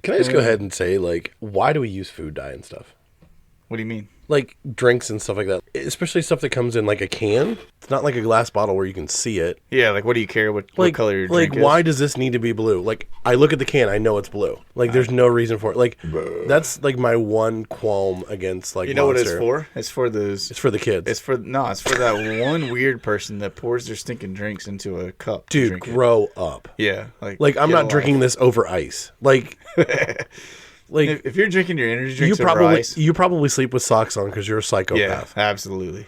Can I just go ahead and say, like, why do we use food dye and stuff? What do you mean? Like drinks and stuff like that, especially stuff that comes in like a can. It's not like a glass bottle where you can see it. Yeah, like what do you care what color your drink is? Why does this need to be blue? Like, I look at the can, I know it's blue. Like, there's no reason for it. Like, that's like my one qualm against like. You know Monster. what it's for? It's for those. It's for the kids. It's for that one weird person that pours their stinking drinks into a cup. Dude, grow up. Yeah, like I'm not drinking this over ice. Like. Like, if you're drinking your energy drinks over ice, you probably sleep with socks on because you're a psychopath. Yeah, absolutely.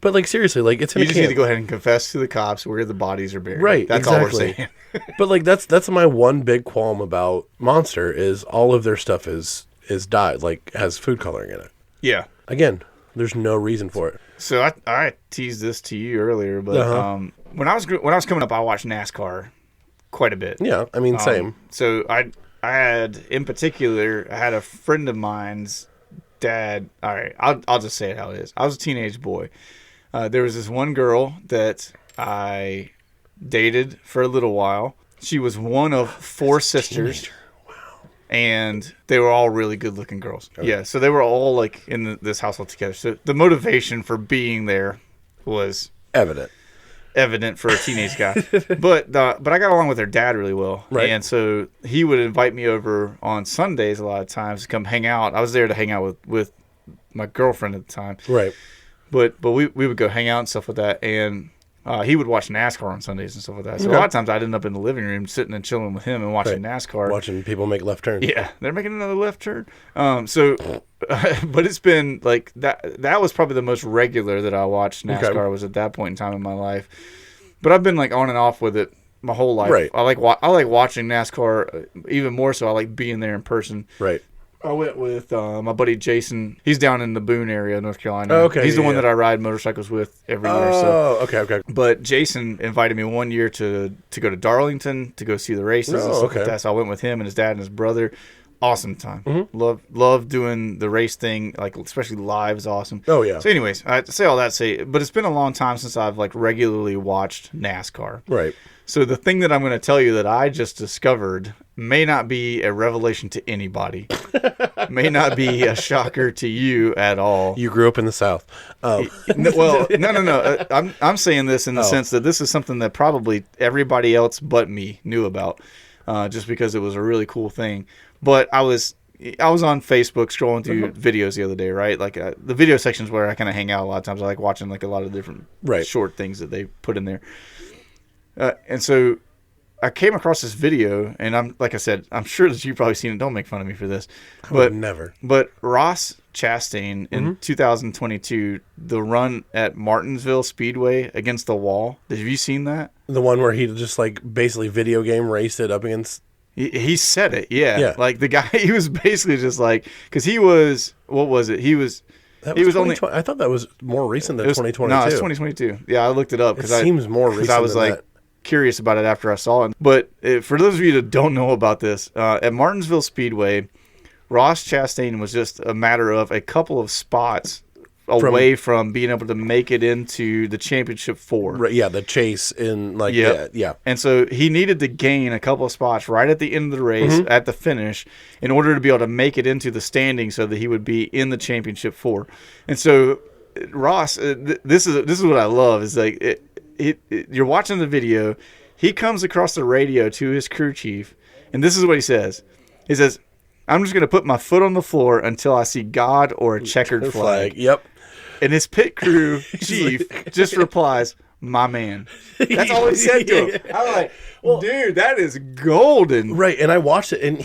But like seriously, like it's in you just need to go ahead and confess to the cops where the bodies are buried. Right, that's exactly. all we're saying. But like that's my one big qualm about Monster is all of their stuff is dyed, like has food coloring in it. Yeah. Again, there's no reason for it. So I teased this to you earlier, but when I was coming up, I watched NASCAR quite a bit. Yeah, I mean same. So I had a friend of mine's dad. All right, I'll just say it how it is. I was a teenage boy. There was this one girl that I dated for a little while. She was one of four sisters. Wow. And they were all really good-looking girls. Okay. Yeah, so they were all like in this household together. So the motivation for being there was evident for a teenage guy. But I got along with her dad really well. Right. And so he would invite me over on Sundays a lot of times to come hang out. I was there to hang out with my girlfriend at the time. Right. But we would go hang out and stuff with that. And he would watch NASCAR on Sundays and stuff like that. So a lot of times I'd end up in the living room sitting and chilling with him and watching NASCAR. Watching people make left turns. Yeah, they're making another left turn. But it's been like that was probably the most regular that I watched NASCAR was at that point in time in my life. But I've been like on and off with it my whole life. Right. I like watching NASCAR even more so. I like being there in person. Right. I went with my buddy Jason. He's down in the Boone area, North Carolina. Oh, okay. He's the one that I ride motorcycles with every year. Oh, okay. But Jason invited me one year to go to Darlington to go see the races and stuff like that. So I went with him and his dad and his brother. Awesome time. Mm-hmm. Love doing the race thing, like especially live is awesome. Oh yeah. So anyways, I say all that but it's been a long time since I've like regularly watched NASCAR. Right. So the thing that I'm going to tell you that I just discovered may not be a revelation to anybody. May not be a shocker to you at all. You grew up in the South. Well, no. I'm saying this in the sense that this is something that probably everybody else but me knew about, just because it was a really cool thing. But I was on Facebook scrolling through videos the other day, right? Like the video sections where I kind of hang out a lot of times. I like watching like a lot of different short things that they put in there. And so I came across this video, and I'm sure that you've probably seen it. Don't make fun of me for this. But never. But Ross Chastain in 2022, the run at Martinsville Speedway against the wall. Have you seen that? The one where he just like basically video game raced it up against. He said it, yeah. Like the guy, he was basically just like, because he was, what was it? He was only. I thought that was more recent than 2022. No, it's 2022. Yeah, I looked it up because it seems more recent. Because I was like curious about it after I saw it. But for those of you that don't know about this, at Martinsville Speedway, Ross Chastain was just a matter of a couple of spots away from being able to make it into the championship 4. Right, yeah, the chase in like yeah. And so he needed to gain a couple of spots right at the end of the race at the finish in order to be able to make it into the standings so that he would be in the championship 4. And so Ross, this is what I love is like you're watching the video, he comes across the radio to his crew chief, and this is what he says. He says, "I'm just going to put my foot on the floor until I see God or a checkered flag." Yep. And his pit crew chief just replies, "My man." That's all he said to him. I'm like, well, dude, that is golden. Right, and I watched it, and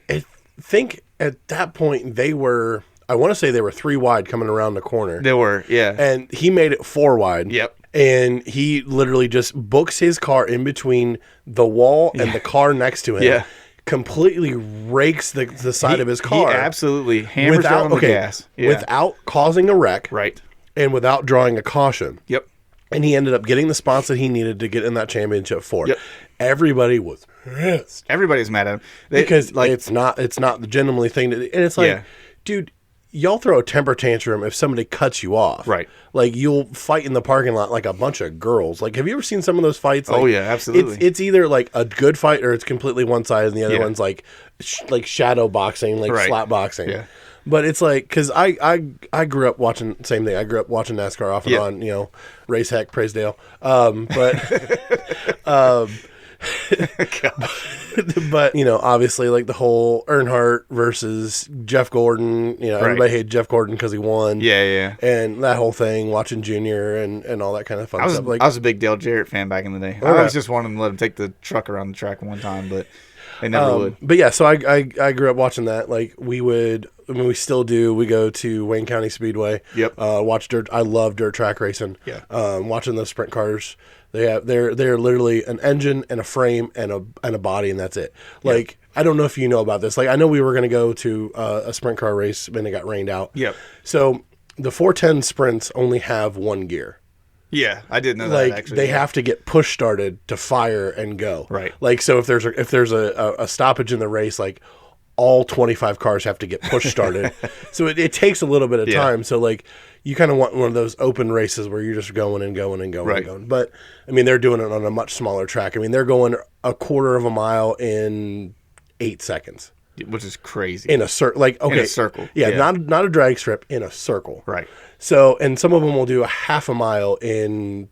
I think at that point they were, I want to say they were 3 wide coming around the corner. They were, yeah. And he made it 4 wide. Yep. And he literally just books his car in between the wall and the car next to him. Yeah. Completely rakes the side of his car. He absolutely hammers down on the gas. Yeah. Without causing a wreck. Right. And without drawing a caution. Yep. And he ended up getting the spots that he needed to get in that championship 4. Yep. Everybody was pissed. Everybody's mad at him. Because like it's not the gentlemanly thing to, and it's like, dude, y'all throw a temper tantrum if somebody cuts you off. Right. Like, you'll fight in the parking lot like a bunch of girls. Like, have you ever seen some of those fights? Like, Oh, yeah, absolutely. It's either like a good fight or it's completely one side and the other one's like shadow boxing, like slap boxing. Yeah. But it's like, because I grew up watching, same thing. I grew up watching NASCAR off and on, you know, race heck, praise Dale. But you know, obviously, like the whole Earnhardt versus Jeff Gordon, you know, everybody hated Jeff Gordon because he won. Yeah. And that whole thing, watching Junior and all that kind of fun stuff. Like, I was a big Dale Jarrett fan back in the day. I always just wanted to let him take the truck around the track one time, but they never would. But yeah, so I grew up watching that. Like, we would, I mean, we still do. We go to Wayne County Speedway. Yep. Watch dirt. I love dirt track racing. Yeah. Watching those sprint cars. They're literally an engine and a frame and a body, and that's it. Like, I don't know if you know about this. Like, I know we were going to go to a sprint car race, and it got rained out. Yep. So the 410 sprints only have one gear. Yeah, I didn't know Like, that, actually. they have to get push started to fire and go. Right. Like, so if there's a stoppage in the race, like, all 25 cars have to get push started. So it takes a little bit of time. So, like, you kind of want one of those open races where you're just going and going and going and going. But, I mean, they're doing it on a much smaller track. I mean, they're going a quarter of a mile in 8 seconds. Which is crazy. In a circle. Like, okay. In a circle. Yeah, not a drag strip, in a circle. Right. So, and some of them will do a half a mile in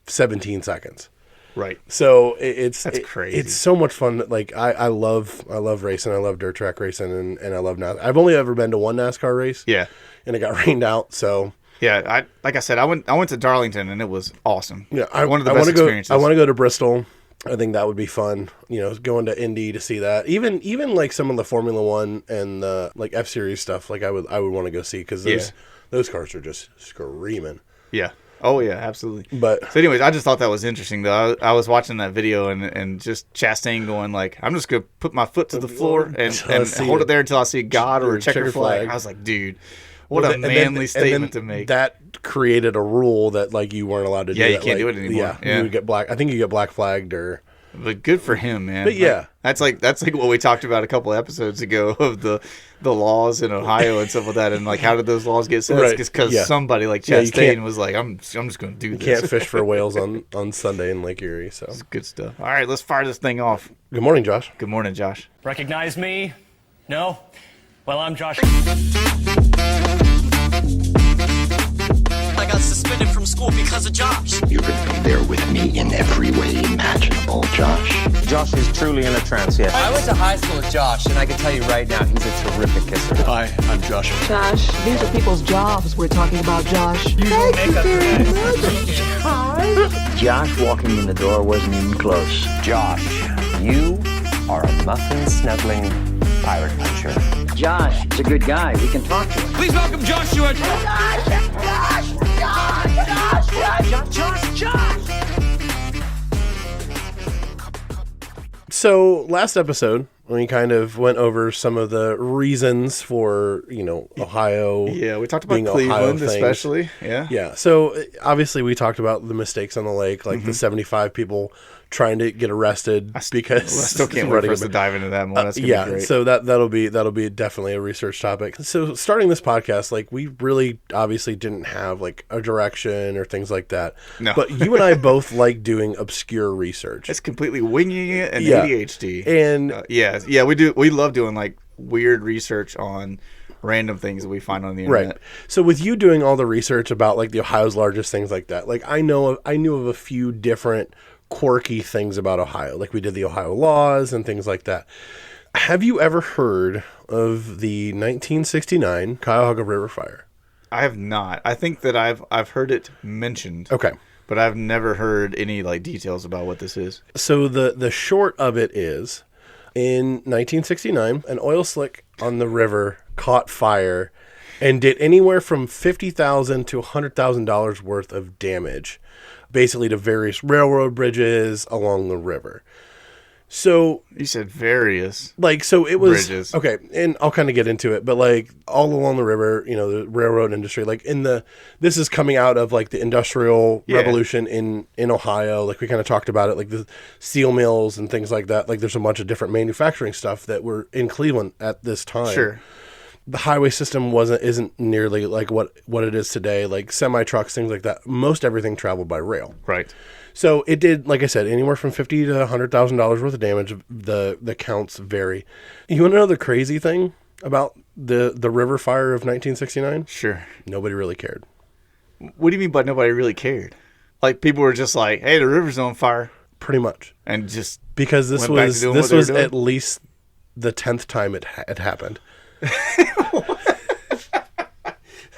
17 seconds. Right. So That's crazy. It's so much fun. Like, I love racing. I love dirt track racing, and I love NASCAR. I've only ever been to one NASCAR race. Yeah. And it got rained out. So yeah, like I said, I went to Darlington and it was awesome. Yeah, one of the best experiences. I want to go to Bristol. I think that would be fun. You know, going to Indy to see that. Even like some of the Formula One and the like F-Series stuff. Like, I would want to go see, because those cars are just screaming. Yeah. Oh, yeah, absolutely. But so anyways, I just thought that was interesting, though. I was watching that video and just Chastain going like, I'm just going to put my foot to the floor and hold it there until I see God or a checker flag. I was like, dude, what a manly statement to make. That created a rule that, like, you weren't allowed to do that. Yeah, you can't do it anymore. Yeah, you would get black. I think you get black flagged or... But good for him, man. But yeah, that's like what we talked about a couple episodes ago of the laws in Ohio and stuff like that, and like how did those laws get set? Right. Because somebody like Chastain was like, I'm just going to do this. You can't fish for whales on Sunday in Lake Erie. So it's good stuff. All right, let's fire this thing off. Good morning, Josh. Good morning, Josh. Recognize me? No? Well, I'm Josh. I got suspended from school because of Josh. You're going to be there with me in every way imaginable, Josh. Josh is truly in a trance, yes. I went to high school with Josh, and I can tell you right now, he's a terrific kisser. Hi, I'm Josh. Josh, these are people's jobs we're talking about, Josh. Thank you very much. Hi. Josh walking in the door wasn't even close. Josh, you are a muffin-snuggling pirate puncher. Josh is a good guy. We can talk to him. Please welcome Joshua. Josh. So last episode, we kind of went over some of the reasons for, you know, Ohio. Yeah, we talked about being Cleveland Ohio especially. Yeah. Yeah. So obviously we talked about the mistakes on the lake, like the 75 people trying to get arrested because I still can't wait for us to dive into that more. That's gonna be great. So that'll be definitely a research topic. So starting this podcast, like, we really obviously didn't have like a direction or things like that. No. But you and I both like doing obscure research. It's completely winging it and ADHD. And yeah, we do. We love doing like weird research on random things that we find on the internet. Right. So with you doing all the research about like the Ohio's largest things like that, like I knew of a few different quirky things about Ohio. Like, we did the Ohio laws and things like that. Have you ever heard of the 1969 Cuyahoga River fire? I have not. I think that I've heard it mentioned. Okay. But I've never heard any like details about what this is. So the short of it is, in 1969, an oil slick on the river caught fire and did anywhere from $50,000 to $100,000 worth of damage, basically to various railroad bridges along the river. So you said various, like, so it was bridges. Okay, and I'll kind of get into it, but like all along the river, you know, the railroad industry, like this is coming out of like the industrial revolution in Ohio. Like, we kind of talked about it, like the steel mills and things like that. Like, there's a bunch of different manufacturing stuff that were in Cleveland at this time. Sure. the highway system isn't nearly like what it is today, like semi trucks, things like that. Most everything traveled by rail. Right. So it did, like I said, anywhere from $50,000 to $100,000 worth of damage. The counts vary. You want to know the crazy thing about the river fire of 1969? Sure. Nobody really cared. What do you mean by nobody really cared? Like, people were just like, hey, the river's on fire. Pretty much. And just because this was at least the 10th time it happened.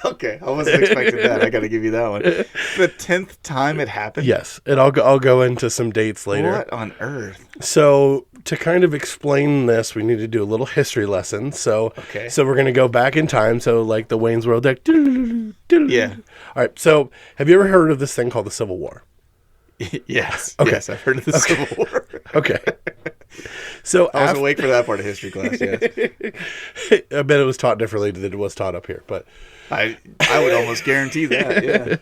Okay, I wasn't expecting that. I got to give you that one. The 10th time it happened? Yes, and I'll go into some dates later. What on earth? So to kind of explain this, we need to do a little history lesson. So we're going to go back in time. So like the Wayne's World deck. Yeah. All right. So have you ever heard of this thing called the Civil War? Yes. Okay. Yes, I've heard of the Civil War. Okay. So I was awake for that part of history class. Yes. I bet it was taught differently than it was taught up here, but I would almost guarantee that.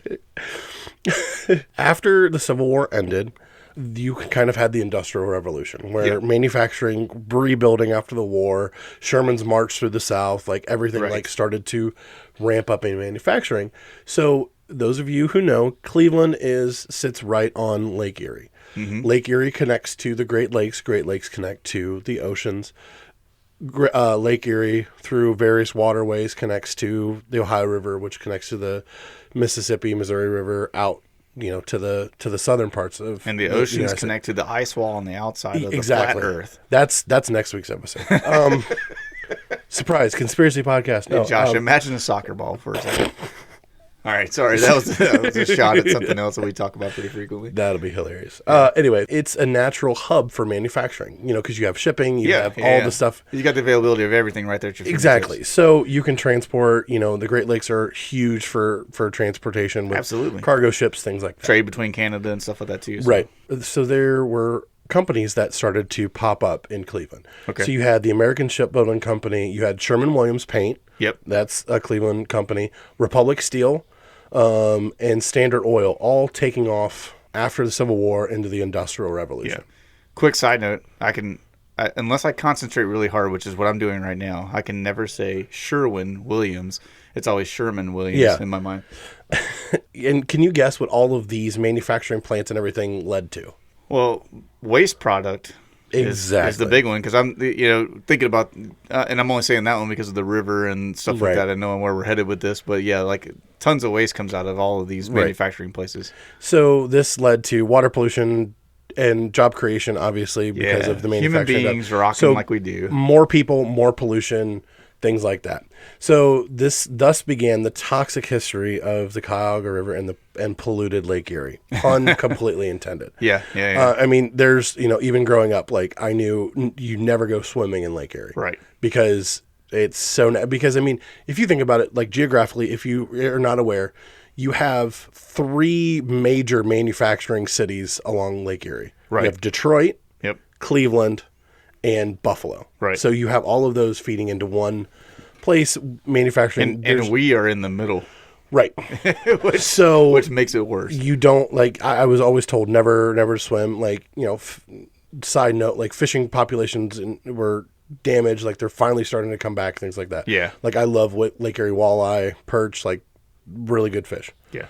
Yeah. After the Civil War ended, you kind of had the Industrial Revolution, where manufacturing, rebuilding after the war, Sherman's march through the South, like everything like started to ramp up in manufacturing. So those of you who know, Cleveland sits right on Lake Erie. Mm-hmm. Lake Erie connects to the Great Lakes. Great Lakes connect to the oceans. Lake Erie, through various waterways, connects to the Ohio River, which connects to the Mississippi, Missouri River, out to the southern parts of. And the oceans connect to the ice wall on the outside of the flat Earth. That's next week's episode. Surprise conspiracy podcast. No, hey Josh, imagine a soccer ball for a second. All right, sorry, that was a shot at something else that we talk about pretty frequently. That'll be hilarious. Anyway, it's a natural hub for manufacturing, because you have shipping, you have all the stuff. You got the availability of everything right there at your fingertips. Exactly. So you can transport, the Great Lakes are huge for transportation with absolutely cargo ships, things like that. Trade between Canada and stuff like that too. So. Right. So there were companies that started to pop up in Cleveland. Okay. So you had the American Shipbuilding Company, you had Sherman-Williams Paint. Yep. That's a Cleveland company. Republic Steel. And Standard Oil, all taking off after the Civil War into the Industrial Revolution. Yeah. Quick side note, unless I concentrate really hard, which is what I'm doing right now, I can never say Sherwin-Williams. It's always Sherman-Williams in my mind. And can you guess what all of these manufacturing plants and everything led to? Well, waste product is the big one, because I'm thinking about, and I'm only saying that one because of the river and stuff like that. I know where we're headed with this, but yeah, like tons of waste comes out of all of these manufacturing places. So this led to water pollution and job creation, obviously, because of the manufacturing. Human beings rocking like we do. More people, more pollution, things like that. So this thus began the toxic history of the Cuyahoga River and polluted Lake Erie. Pun completely intended. Yeah. I mean, there's, even growing up, like I knew you never go swimming in Lake Erie. Right. Because it's so, because I mean, if you think about it, like geographically, if you are not aware, you have 3 major manufacturing cities along Lake Erie. Right. You have Detroit, Cleveland, and Buffalo. Right. So you have all of those feeding into one place, manufacturing. And we are in the middle. Right. which makes it worse. You don't, like, I was always told never swim. Like, side note, like fishing populations were damaged. Like they're finally starting to come back, things like that. Yeah. Like I love Lake Erie walleye, perch, like really good fish. Yeah.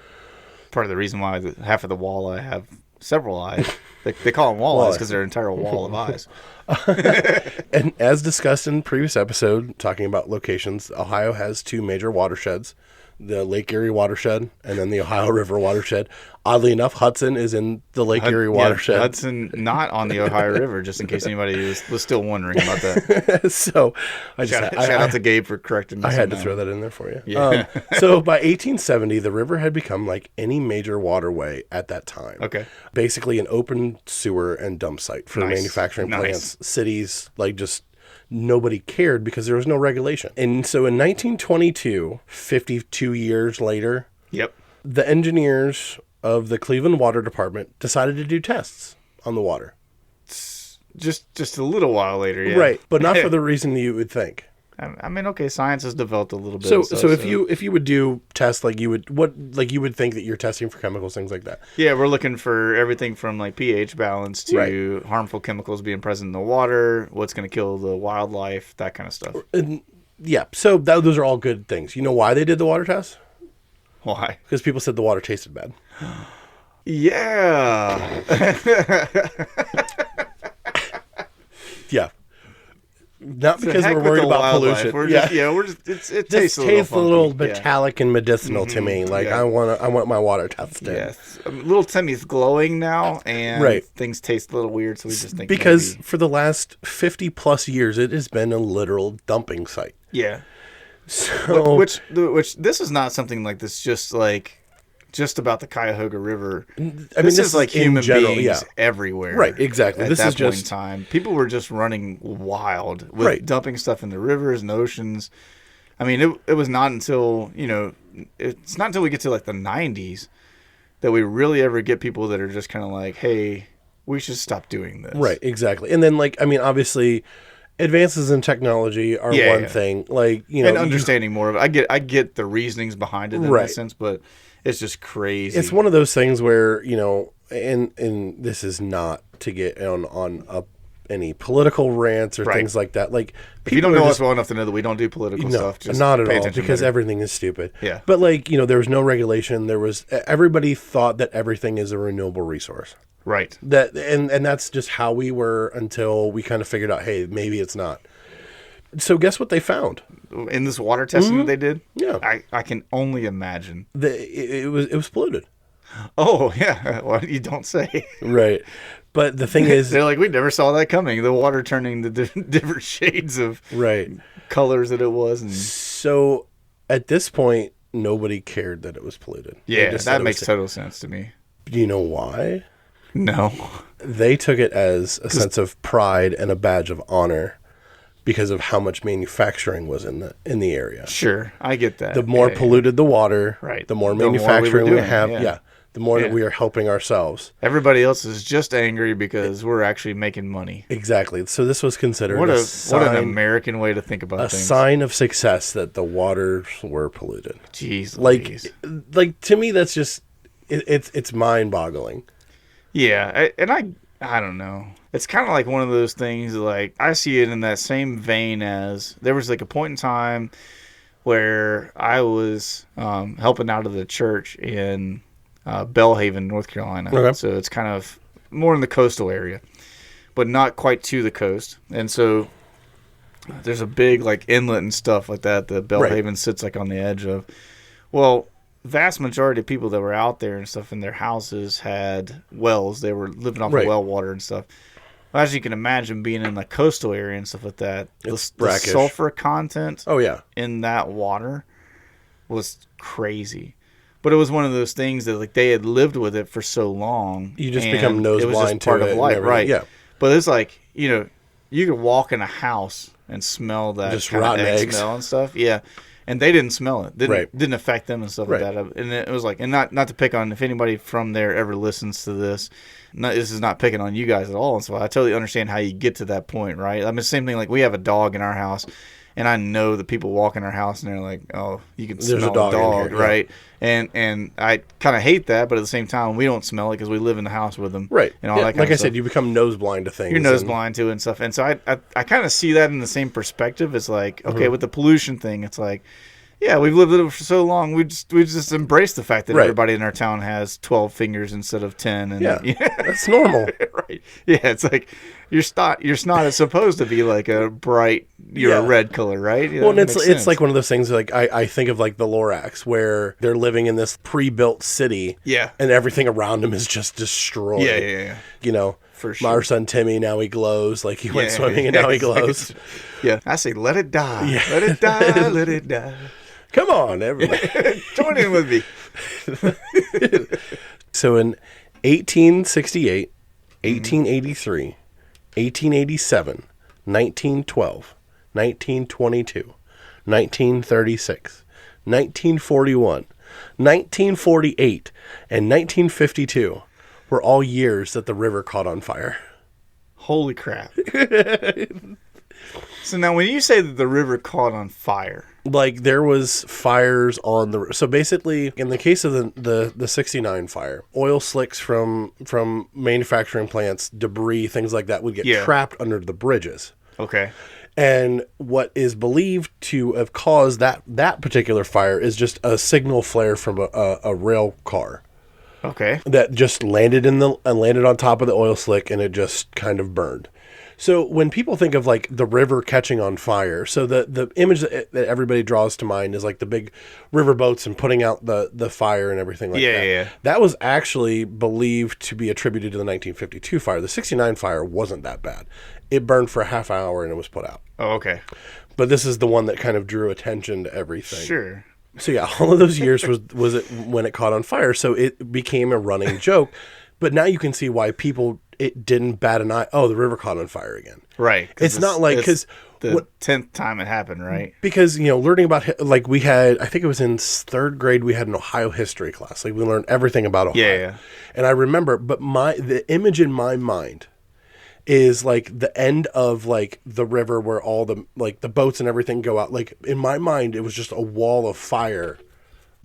Part of the reason why half of the walleye have several eyes. They call them walleyes because they're an entire wall of eyes. And as discussed in previous episode, talking about locations, Ohio has 2 major watersheds, the Lake Erie watershed and then the Ohio River watershed. Oddly enough, Hudson is in the Lake Erie watershed. Hudson not on the Ohio River, just in case anybody was still wondering about that. So shout out to Gabe for correcting me. I had to throw that in there for you. Yeah. So by 1870, the river had become like any major waterway at that time. Okay. Basically an open sewer and dump site for manufacturing plants, cities, like just nobody cared because there was no regulation. And so in 1922, 52 years later, the engineers of the Cleveland Water Department decided to do tests on the water. Just a little while later, yeah. Right, but not for the reason you would think. I mean, okay, science has developed a little bit. So if you would do tests you would think that you're testing for chemicals, things like that. Yeah, we're looking for everything from like pH balance to harmful chemicals being present in the water, what's going to kill the wildlife, that kind of stuff. And Yeah, so those are all good things. You know why they did the water test? Why? Because people said the water tasted bad. Yeah. Yeah. Not because we're worried about pollution. It tastes a little funky. metallic and medicinal to me. Like I want my water tested. Yes, little Timmy's glowing now, and things taste a little weird. So we just think because for the last 50 plus years, it has been a literal dumping site. Yeah. So which this is not something like this. Just about the Cuyahoga River. I mean, this is like human beings everywhere. Right, exactly. This is just time. People were just running wild with dumping stuff in the rivers and oceans. I mean, it was not until, it's not until we get to like the 90s that we really ever get people that are just kind of like, hey, we should stop doing this. Right, exactly. And then obviously advances in technology are one thing. And understanding more of it. I get the reasonings behind it in that sense, but it's just crazy. It's one of those things where, and this is not to get on any political rants or things like that. Like, if you don't know us well enough to know that we don't do political stuff, just not at all, because everything is stupid. Yeah. But there was no regulation. Everybody thought that everything is a renewable resource. Right. And that's just how we were until we kind of figured out, hey, maybe it's not. So guess what they found in this water testing that they did? Yeah, I can only imagine. It was polluted. Oh yeah, well, you don't say. Right, but the thing is, they're like, we never saw that coming. The water turning the different shades of colors that it was, and so at this point, nobody cared that it was polluted. Yeah, that makes total sense to me. Do you know why? No, they took it as a sense of pride and a badge of honor. Because of how much manufacturing was in the area. Sure, I get that. The more polluted the water, the more manufacturing we have. The more that we are helping ourselves. Everybody else is just angry because we're actually making money. Exactly. So this was considered what an American way to think about things. A sign of success that the waters were polluted. Jeez, like to me, that's just it's mind-boggling. Yeah, I don't know. It's kind of like one of those things, like, I see it in that same vein as there was like a point in time where I was helping out of the church in Belhaven, North Carolina. Okay. So it's kind of more in the coastal area, but not quite to the coast. And so there's a big like inlet and stuff like that Belhaven sits like on the edge of. Well, vast majority of people that were out there and stuff in their houses had wells. They were living off of well water and stuff. As you can imagine, being in the coastal area and stuff like that, the sulfur content in that water was crazy. But it was one of those things that like they had lived with it for so long. You just become nose blind to it. It was just part of life, right? Yeah. But it's like, you could walk in a house and smell that just kind rotten of egg eggs smell and stuff. Yeah. And they didn't smell it. Didn't affect them and stuff like that. And it was like, and not to pick on, if anybody from there ever listens to this, this is not picking on you guys at all. And so I totally understand how you get to that point, right? I mean, same thing, like we have a dog in our house, and I know that people walk in our house and they're like, oh, you can smell a dog, right? And I kind of hate that, but at the same time, we don't smell it because we live in the house with them. Right. And all that kind like of I stuff. said, you become nose blind to things. You're nose blind to it and stuff. And so I kind of see that in the same perspective. It's like, okay, with the pollution thing, it's like, yeah, we've lived with it for so long. We just embrace the fact that everybody in our town has 12 fingers instead of 10. And that's normal. Right. Yeah, it's like your snot is supposed to be like a bright, a red color, right? Well, and it's like one of those things. Like I think of like the Lorax, where they're living in this pre-built city, and everything around them is just destroyed. Yeah. For sure. Our son Timmy, now he glows. Like he went swimming and now he glows. I say, let it die. Yeah. Let it die. Let it die. Come on, everybody. Join in with me. So in 1868, 1883, 1887, 1912, 1922, 1936, 1941, 1948, and 1952 were all years that the river caught on fire. Holy crap. So now when you say that the river caught on fire, like there was fires on the, so basically in the case of the 69 fire, oil slicks from manufacturing plants, debris, things like that would get trapped under the bridges. Okay. And what is believed to have caused that particular fire is just a signal flare from a rail car. Okay. That just landed on top of the oil slick, and it just kind of burned. So when people think of like the river catching on fire, so the image that everybody draws to mind is like the big river boats and putting out the fire and everything like that. Yeah. That was actually believed to be attributed to the 1952 fire. The 69 fire wasn't that bad. It burned for a half hour and it was put out. Oh, okay. But this is the one that kind of drew attention to everything. Sure. So yeah, all of those years was it when it caught on fire. So it became a running joke. But now you can see why it didn't bat an eye. Oh, the river caught on fire again. Right. It's not like, because the 10th time it happened, right? Because, learning about, like we had, I think it was in 3rd grade, we had an Ohio history class. Like we learned everything about Ohio. Yeah. And I remember, but the image in my mind is like the end of like the river where all the like the boats and everything go out. Like in my mind, it was just a wall of fire.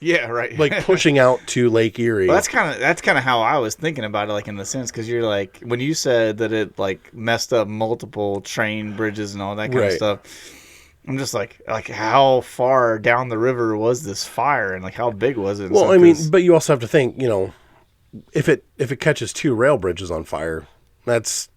Yeah, right. Like pushing out to Lake Erie. Well, that's kind of how I was thinking about it, like in the sense, because you're like, when you said that it like messed up multiple train bridges and all that kind of stuff, I'm just like how far down the river was this fire, and like how big was it? Well, I mean, but you also have to think, if it catches 2 rail bridges on fire, that's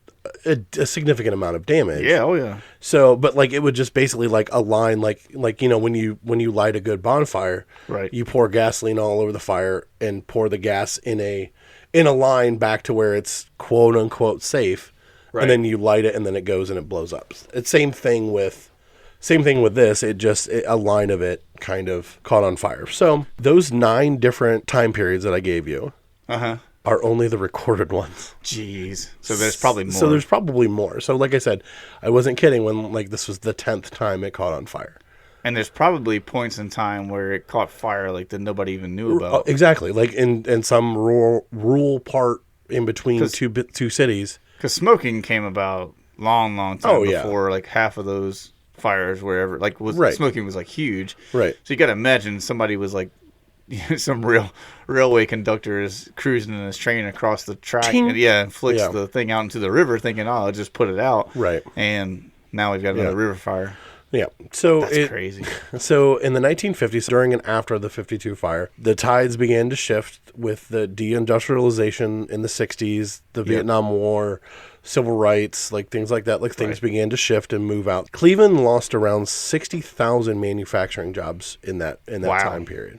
a significant amount of damage. Yeah, oh yeah. So, but like it would just basically like a line, like when you light a good bonfire, right? You pour gasoline all over the fire and pour the gas in a line back to where it's quote unquote safe, right. And then you light it and then it goes and it blows up. It's same thing with this. A line of it kind of caught on fire. So those 9 different time periods that I gave you, are only the recorded ones. Jeez. So there's probably more. So like I said, I wasn't kidding when like this was the 10th time it caught on fire. And there's probably points in time where it caught fire like that nobody even knew about. Exactly. Like in some rural part in between two cities. Because smoking came about long time before like half of those fires wherever smoking was like huge. Right. So you got to imagine somebody was like, some railway conductor is cruising in his train across the track and flicks the thing out into the river thinking, oh, I'll just put it out. Right. And now we've got another river fire. Yeah. So that's crazy. So in the 1950s, during and after the 52 fire, the tides began to shift with the deindustrialization in the 60s, the Vietnam War, civil rights, like things like that. Like things began to shift and move out. Cleveland lost around 60,000 manufacturing jobs in that time period.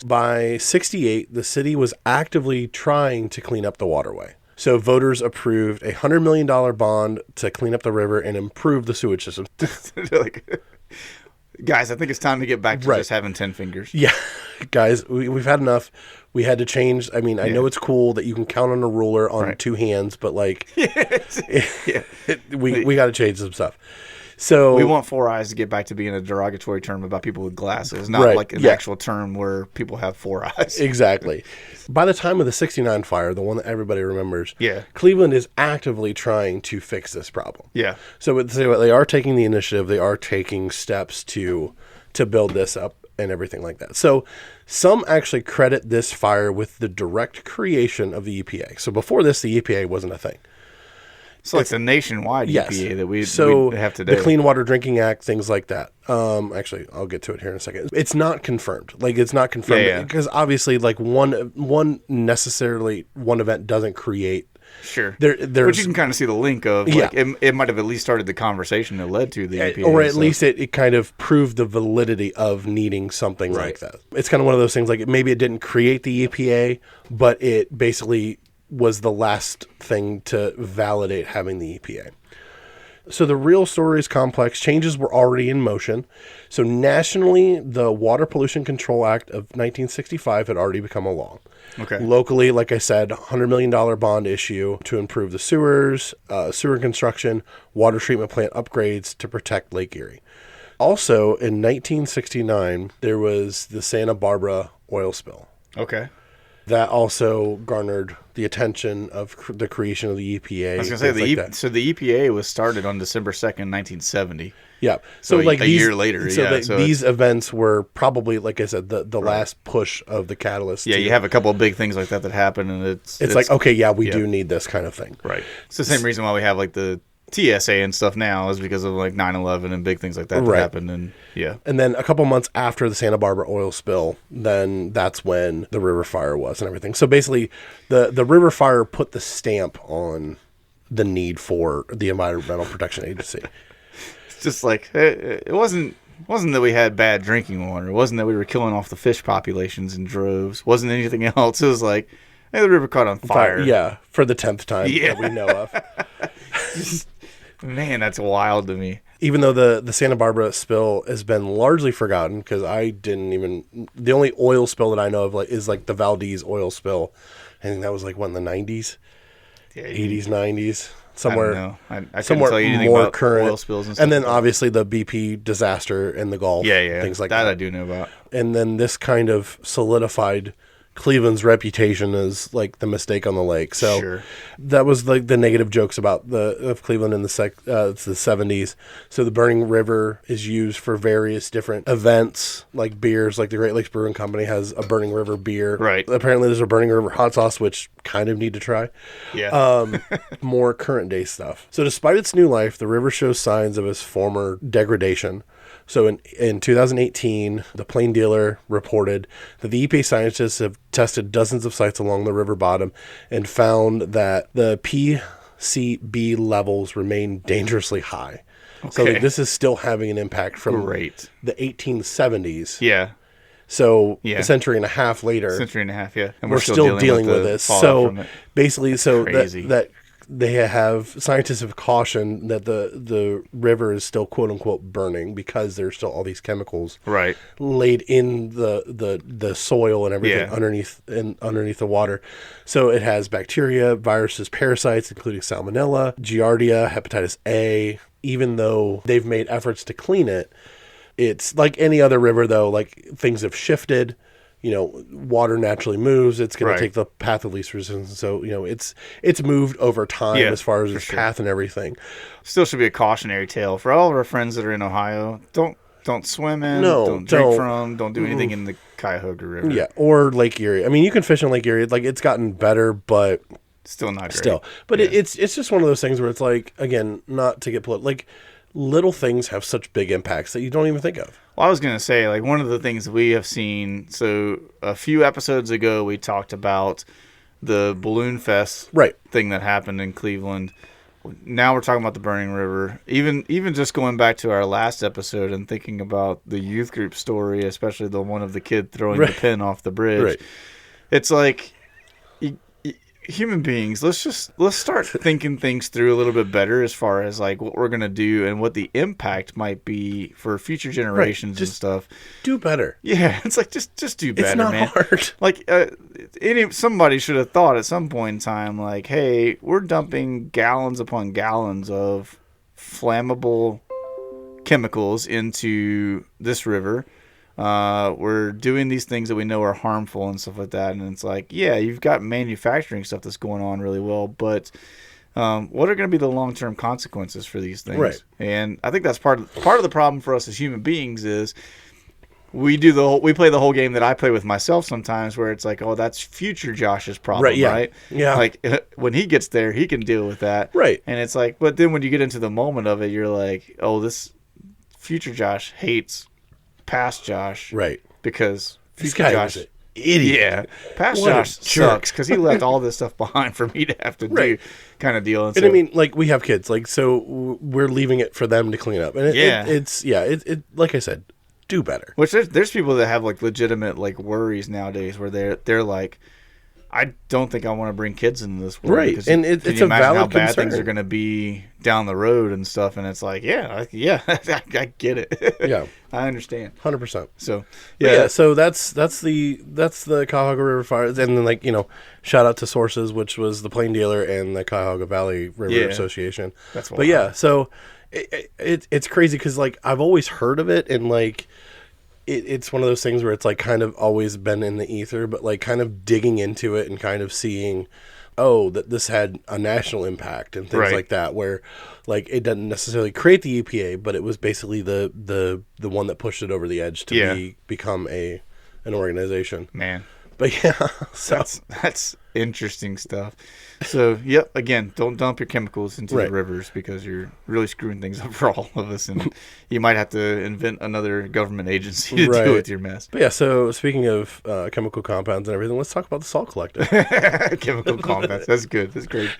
By 1968, the city was actively trying to clean up the waterway. So voters approved a $100 million bond to clean up the river and improve the sewage system. Guys, I think it's time to get back to just having 10 fingers. Yeah. Guys, we've had enough. We had to change. I mean, I know it's cool that you can count on a ruler on 2 hands, but like, we got to change some stuff. So we want 4 eyes to get back to being a derogatory term about people with glasses, not like an actual term where people have 4 eyes. Exactly. By the time of the 69 fire, the one that everybody remembers, Cleveland is actively trying to fix this problem. Yeah. So they are taking the initiative. They are taking steps to build this up and everything like that. So some actually credit this fire with the direct creation of the EPA. So before this, the EPA wasn't a thing. It's like the nationwide EPA that we have today. The Clean Water Drinking Act, things like that. Actually, I'll get to it here in a second. It's not confirmed. Like, it's not confirmed because obviously, like one event doesn't create. Sure. But you can kind of see the link of, like, it might have at least started the conversation that led to the EPA. Or at least it kind of proved the validity of needing something like that. It's kind of one of those things, like, maybe it didn't create the EPA, but it basically was the last thing to validate having the EPA. So the real story is complex. Changes were already in motion. So nationally, the Water Pollution Control Act of 1965 had already become a law. Okay. Locally, like I said, $100 million bond issue to improve the sewers, sewer construction, water treatment plant upgrades to protect Lake Erie. Also, in 1969, there was the Santa Barbara oil spill. Okay. That also garnered the attention of the creation of the EPA. I was going to say, so the EPA was started on December 2nd, 1970. Yeah. So like a year later. So these events were probably, like I said, the last push of the catalyst. Yeah, you have a couple of big things like that happen, and it's like, okay, we do need this kind of thing. Right. It's the same reason why we have like the TSA and stuff now is because of like 9/11 and big things like that Right. happened. And yeah. And then a couple months after the Santa Barbara oil spill, then that's when the river fire was and everything. So basically, the river fire put the stamp on the need for the Environmental Protection Agency. It's just like, it wasn't that we had bad drinking water. It wasn't that we were killing off the fish populations in droves. Wasn't anything else. It was like, hey, the river caught on fire. Yeah, for the 10th time that we know of. Man, that's wild to me. Even though the Santa Barbara spill has been largely forgotten, because I didn't even... The only oil spill that I know of is like the Valdez oil spill. I think that was like, what, in the 90s? Yeah, 80s, 90s? Somewhere, I don't know. I couldn't somewhere tell you anything more about current. oil spills and stuff. And then like that. obviously the BP disaster in the Gulf. Yeah. Things like that. that. I do know about. And then this kind of solidified Cleveland's reputation as like the mistake on the lake. So Sure. that was like the negative jokes about of Cleveland in the 70s. So the Burning River is used for various different events, like beers. Like the Great Lakes Brewing Company has a Burning River beer. Right. Apparently there's a Burning River hot sauce, which kind of need to try. Yeah. More current day stuff. So despite its new life, the river shows signs of its former degradation. So in 2018, the Plain Dealer reported that the EPA scientists have tested dozens of sites along the river bottom and found that the PCB levels remain dangerously high. Okay. So like, this is still having an impact from the 1870s. Yeah. So a century and a half later. Century and a half, yeah. And we're still dealing with this. So basically, Crazy. that they have scientists have cautioned that the river is still quote unquote burning because there's still all these chemicals laid in the soil and everything underneath the water. So it has bacteria, viruses, parasites, including salmonella, giardia, hepatitis A. Even though they've made efforts to clean it, it's like any other river though, like things have shifted. You know, water naturally moves. It's going to take the path of least resistance. So, you know, it's moved over time as far as its path and everything. Still should be a cautionary tale for all of our friends that are in Ohio. Don't swim in. Don't drink from. Don't do anything in the Cuyahoga River. Yeah, or Lake Erie. I mean, you can fish in Lake Erie. Like, it's gotten better, but still not great. Still, but it's just one of those things where it's like, again, not to get political. Like, little things have such big impacts that you don't even think of. Well, I was going to say, like, one of the things we have seen, so a few episodes ago, we talked about the Balloon Fest thing that happened in Cleveland. Now we're talking about the Burning River. Even just going back to our last episode and thinking about the youth group story, especially the one of the kid throwing the pin off the bridge. It's like, human beings, let's start thinking things through a little bit better as far as like what we're gonna do and what the impact might be for future generations and stuff. Do better. Yeah, it's like just do better. It's not man. hard. Like somebody should have thought at some point in time, like, hey, we're dumping gallons upon gallons of flammable chemicals into this river. We're doing these things that we know are harmful and stuff like that. And it's like, yeah, you've got manufacturing stuff that's going on really well, but what are going to be the long-term consequences for these things? Right. And I think that's part of the problem for us as human beings is we play the whole game that I play with myself sometimes where it's like, oh, that's future Josh's problem, right? Yeah. Like when he gets there, he can deal with that. Right. And it's like, but then when you get into the moment of it, you're like, oh, this future Josh hates past Josh, right? Because this guy Josh, is an idiot. Yeah, past Josh sucks because he left all this stuff behind for me to have to do, kind of deal. And I mean, like we have kids, like so we're leaving it for them to clean up, and it's like I said, do better. Which there's people that have like legitimate like worries nowadays where they're like, I don't think I want to bring kids into this world. Right. And it's a valid how bad concern. Things are going to be down the road and stuff. And it's like, I get it. Yeah. I understand. 100%. So, so that's the Cuyahoga River fire. And then, like, you know, shout out to Sources, which was the Plain Dealer and the Cuyahoga Valley River Association. That's wild. But yeah, so it's crazy because, like, I've always heard of it and, like, it's one of those things where it's like kind of always been in the ether, but like kind of digging into it and kind of seeing, oh, that this had a national impact and things like that, where like it doesn't necessarily create the EPA, but it was basically the one that pushed it over the edge to become an organization. Man. But yeah, so That's interesting stuff. So, yep, again, don't dump your chemicals into Right. the rivers because you're really screwing things up for all of us. And you might have to invent another government agency to Right. deal with your mess. But yeah, so speaking of chemical compounds and everything, let's talk about the Salt Collective. Chemical compounds. That's good. That's great.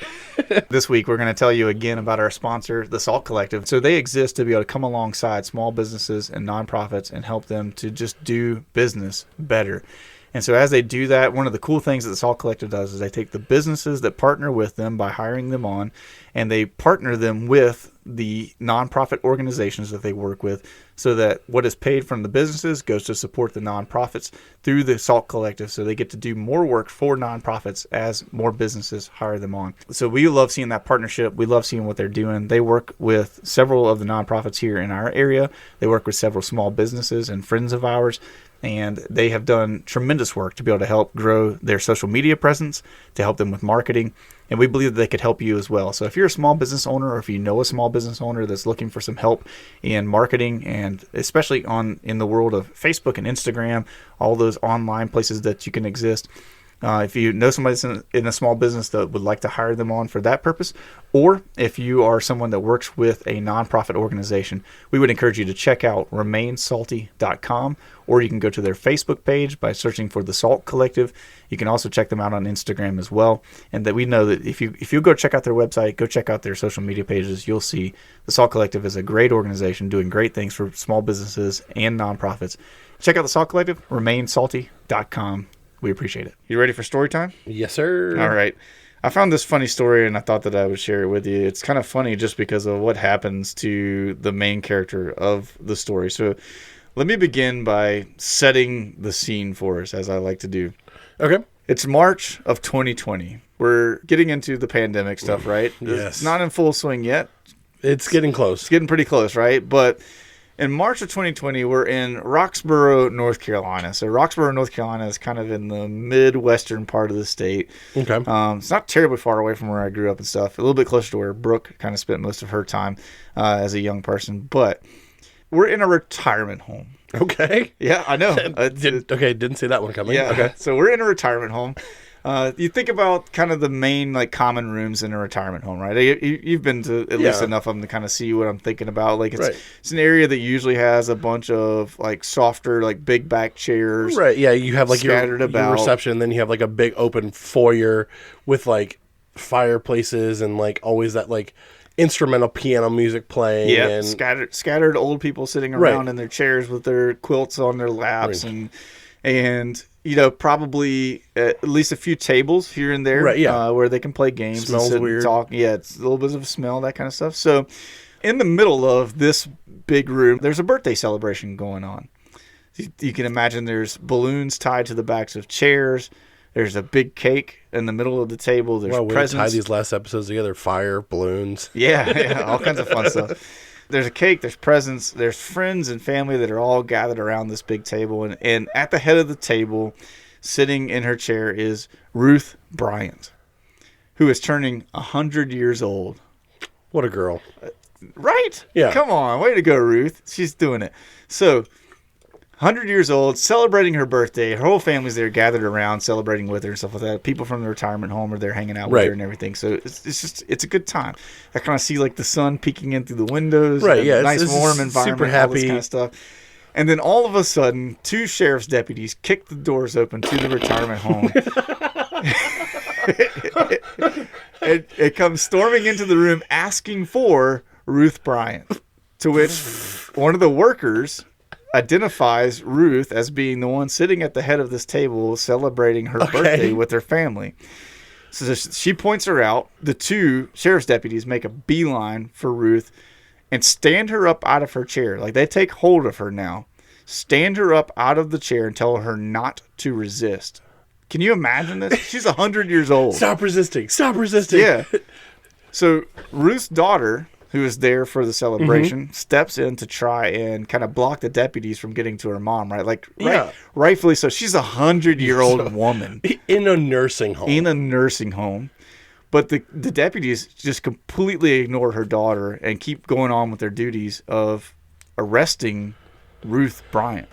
This week, we're going to tell you again about our sponsor, the Salt Collective. So they exist to be able to come alongside small businesses and nonprofits and help them to just do business better. And so as they do that, one of the cool things that the Salt Collective does is they take the businesses that partner with them by hiring them on, and they partner them with the nonprofit organizations that they work with, so that what is paid from the businesses goes to support the nonprofits through the Salt Collective, so they get to do more work for nonprofits as more businesses hire them on. So we love seeing that partnership. We love seeing what they're doing. They work with several of the nonprofits here in our area. They work with several small businesses and friends of ours, and they have done tremendous work to be able to help grow their social media presence, to help them with marketing, and we believe that they could help you as well. So if you're a small business owner, or if you know a small business owner that's looking for some help in marketing, and especially in the world of Facebook and Instagram, all those online places that you can exist, if you know somebody that's in a small business that would like to hire them on for that purpose, or if you are someone that works with a nonprofit organization, we would encourage you to check out remainsalty.com, or you can go to their Facebook page by searching for the Salt Collective. You can also check them out on Instagram as well. And that we know that if you go check out their website, go check out their social media pages, you'll see the Salt Collective is a great organization doing great things for small businesses and nonprofits. Check out the Salt Collective, remainsalty.com. We appreciate it. You ready for story time? Yes, sir. All right. I found this funny story, and I thought that I would share it with you. It's kind of funny just because of what happens to the main character of the story. So let me begin by setting the scene for us, as I like to do. Okay. It's March of 2020. We're getting into the pandemic stuff, right? Yes. It's not in full swing yet. It's getting close. It's getting pretty close, right? But in March of 2020, we're in Roxborough, North Carolina. So Roxborough, North Carolina is kind of in the midwestern part of the state. Okay. It's not terribly far away from where I grew up and stuff. A little bit closer to where Brooke kind of spent most of her time as a young person. But we're in a retirement home. Okay. Yeah, I know. Didn't see that one coming. Yeah. Okay. So we're in a retirement home. You think about kind of the main common rooms in a retirement home, right? You've been to at least enough of them to kind of see what I'm thinking about. Like it's an area that usually has a bunch of softer big back chairs. Right. Yeah. You have your reception, then you have a big open foyer with fireplaces and always that instrumental piano music playing. Yeah. And scattered old people sitting around in their chairs with their quilts on their laps and probably at least a few tables here and there, where they can play games. Smells and sit weird. And talk. Yeah, it's a little bit of a smell, that kind of stuff. So, in the middle of this big room, there's a birthday celebration going on. You can imagine there's balloons tied to the backs of chairs. There's a big cake in the middle of the table. There's presents. Tie these last episodes together: fire, balloons. Yeah, all kinds of fun stuff. There's a cake, there's presents, there's friends and family that are all gathered around this big table. And at the head of the table, sitting in her chair, is Ruth Bryant, who is turning 100 years old. What a girl. Right? Yeah. Come on. Way to go, Ruth. She's doing it. So, 100 years old, celebrating her birthday. Her whole family's there gathered around, celebrating with her and stuff like that. People from the retirement home are there hanging out with her and everything. So it's a good time. I kind of see the sun peeking in through the windows. Right, yeah. Nice warm environment. Super happy. All this kind of stuff. And then all of a sudden, two sheriff's deputies kick the doors open to the retirement home. It comes storming into the room asking for Ruth Bryant. To which one of the workers identifies Ruth as being the one sitting at the head of this table celebrating her birthday with her family. So she points her out. The two sheriff's deputies make a beeline for Ruth and stand her up out of her chair. They take hold of her now, stand her up out of the chair and tell her not to resist. Can you imagine this? She's 100 years old. Stop resisting. Stop resisting. Yeah. So Ruth's daughter, who is there for the celebration, steps in to try and kind of block the deputies from getting to her mom, right? Rightfully so. She's a 100-year-old woman. In a nursing home. But the deputies just completely ignore her daughter and keep going on with their duties of arresting Ruth Bryant.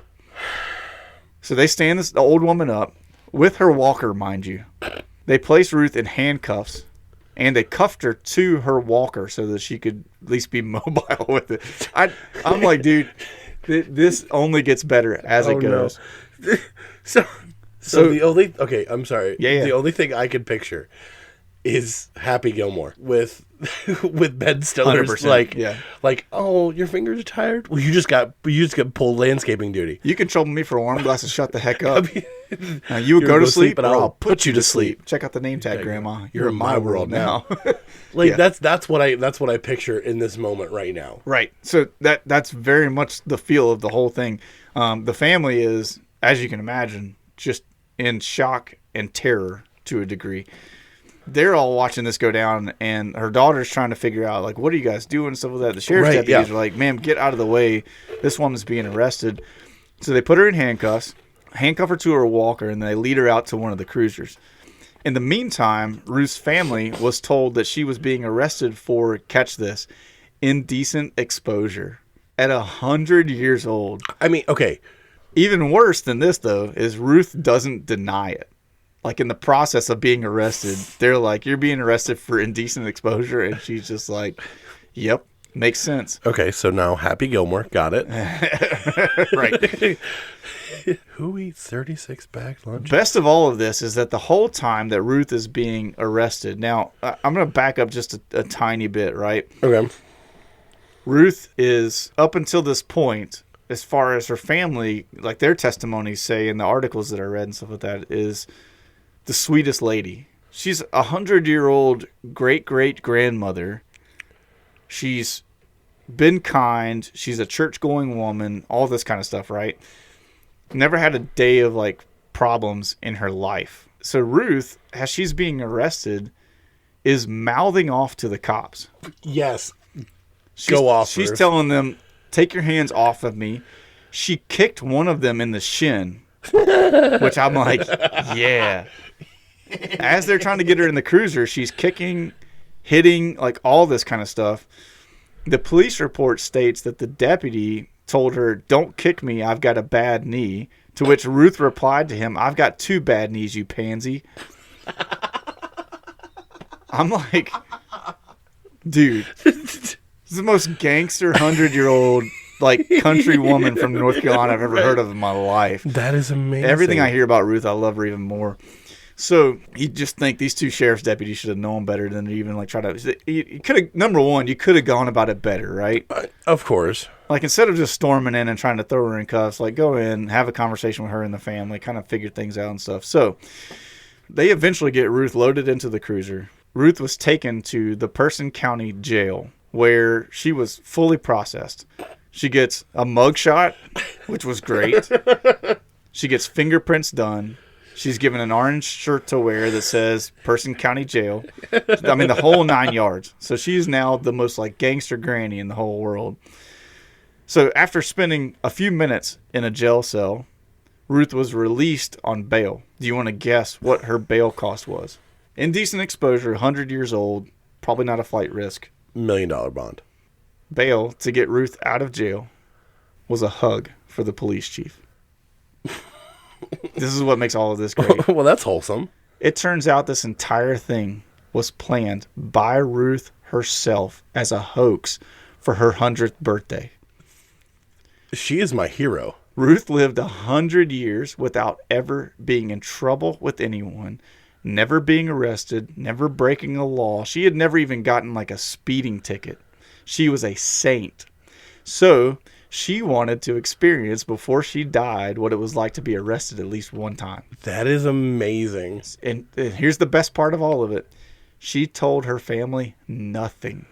So they stand the old woman up, with her walker, mind you. They placed Ruth in handcuffs, and they cuffed her to her walker so that she could at least be mobile with it. I'm like, dude, this only gets better as it goes. No. So the only I'm sorry. Yeah. The only thing I could picture is Happy Gilmore with Ben Stiller's 100%, like, oh, your fingers are tired. Well, you just got pulled landscaping duty. You can trouble me for warm glasses. Shut the heck up. You would go to sleep, and I'll put you to sleep. Check out the name tag, Grandma. You're in my world now. That's what I picture in this moment right now. Right. So that's very much the feel of the whole thing. The family is, as you can imagine, just in shock and terror to a degree. They're all watching this go down, and her daughter's trying to figure out, like, what are you guys doing and stuff like that. The sheriff's deputies are like, ma'am, get out of the way. This woman's being arrested. So they put her in handcuffs, handcuff her to her walker, and they lead her out to one of the cruisers. In the meantime, Ruth's family was told that she was being arrested for, catch this, indecent exposure at 100 years old. I mean, okay. Even worse than this, though, is Ruth doesn't deny it. Like, in the process of being arrested, they're like, you're being arrested for indecent exposure. And she's just like, yep, makes sense. Okay, so now Happy Gilmore, got it. Right. Who eats 36 bag lunch? Best of all of this is that the whole time that Ruth is being arrested. Now, I'm going to back up just a tiny bit, right? Okay. Ruth is, up until this point, as far as her family, like their testimonies say in the articles that I read and stuff like that, is the sweetest lady. She's 100-year-old great-great-grandmother. She's been kind. She's a church-going woman, all this kind of stuff, right? Never had a day of, like, problems in her life. So Ruth, as she's being arrested, is mouthing off to the cops. Yes. Go off, She's Ruth. telling them, take your hands off of me. She kicked one of them in the shin, which I'm like, yeah. As they're trying to get her in the cruiser, she's kicking, hitting, like all this kind of stuff. The police report states that the deputy told her, don't kick me, I've got a bad knee. To which Ruth replied to him, I've got 2 bad knees, you pansy. I'm like, dude, this is the most gangster 100-year-old like country woman from North Carolina I've ever heard of in my life. That is amazing. Everything I hear about Ruth, I love her even more. So you just think these 2 sheriff's deputies should have known better than to even like try to. You could have, number one, you could have gone about it better, right? Of course. Like instead of just storming in and trying to throw her in cuffs, like go in, have a conversation with her and the family, kind of figure things out and stuff. So they eventually get Ruth loaded into the cruiser. Ruth was taken to the Person County Jail where she was fully processed. She gets a mugshot, which was great. She gets fingerprints done. She's given an orange shirt to wear that says Person County Jail. I mean, the whole 9 yards. So she's now the most like gangster granny in the whole world. So after spending a few minutes in a jail cell, Ruth was released on bail. Do you want to guess what her bail cost was? Indecent exposure, 100 years old, probably not a flight risk. $1 million bond. Bail to get Ruth out of jail was a hug for the police chief. This is what makes all of this great. Well, that's wholesome. It turns out this entire thing was planned by Ruth herself as a hoax for her 100th birthday. She is my hero. Ruth lived 100 years without ever being in trouble with anyone, never being arrested, never breaking a law. She had never even gotten like a speeding ticket. She was a saint. So she wanted to experience before she died what it was like to be arrested at least one time. That is amazing. And here's the best part of all of it. She told her family nothing.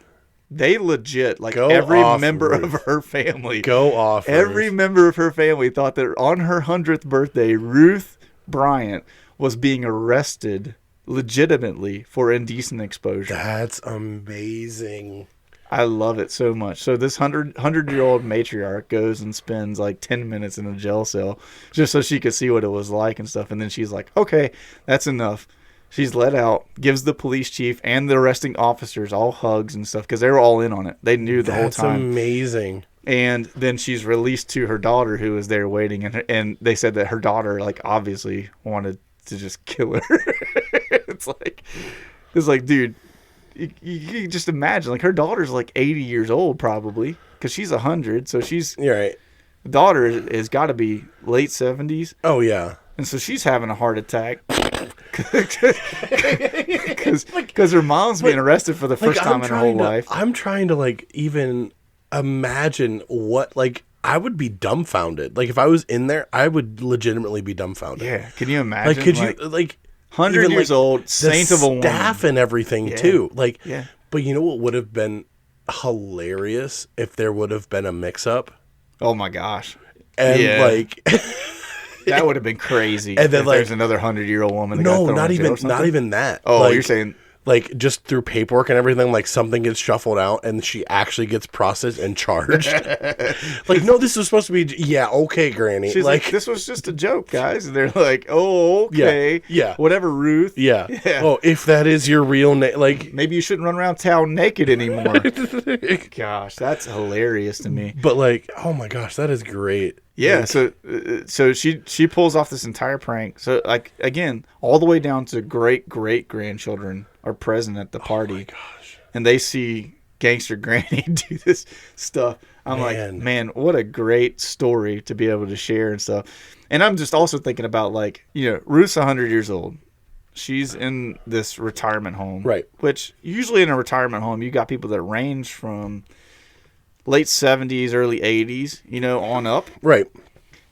They legit, like every member of her family. Go off, every member of her family thought that on her 100th birthday, Ruth Bryant was being arrested legitimately for indecent exposure. That's amazing. I love it so much. So this 100-year-old matriarch goes and spends like 10 minutes in a jail cell just so she could see what it was like and stuff. And then she's like, okay, that's enough. She's let out, gives the police chief and the arresting officers all hugs and stuff because they were all in on it. They knew the whole time. That's amazing. And then she's released to her daughter who was there waiting. And they said that her daughter, like, obviously wanted to just kill her. It's like, dude, you just imagine, like, her daughter's like 80 years old probably, because she's 100, so You're right. the daughter has got to be late 70s. Oh yeah. And so she's having a heart attack because her mom's being arrested for the first time in her whole life. I'm trying to like even imagine what, like, I would be dumbfounded. Like if I was in there, I would legitimately be dumbfounded. Yeah, can you imagine? Like could you like 100 years old, saint of a woman, staff and everything too. Like, yeah. But you know what would have been hilarious if there would have been a mix-up. Oh my gosh! And like. That would have been crazy. And then, if like, there's another 100-year-old woman. That no, got not thrown in jail or even, not even that. Oh, like, you're saying like just through paperwork and everything, like something gets shuffled out and she actually gets processed and charged. Like, no, this was supposed to be. Yeah, okay, Granny. she's like, this was just a joke, guys. And they're like, oh, okay, yeah, whatever, Ruth. Yeah. Oh, if that is your real name, like maybe you shouldn't run around town naked anymore. Gosh, that's hilarious to me. But like, oh my gosh, that is great. Yeah, like, so she pulls off this entire prank. So like again, all the way down to great grandchildren are present at the party. Oh my gosh. And they see Gangster Granny do this stuff. I'm like, man, what a great story to be able to share and stuff. And I'm just also thinking about, like, you know, Ruth's 100 years old. She's in this retirement home. Right. Which usually in a retirement home, you got people that range from late 70s, early 80s, you know, on up. Right.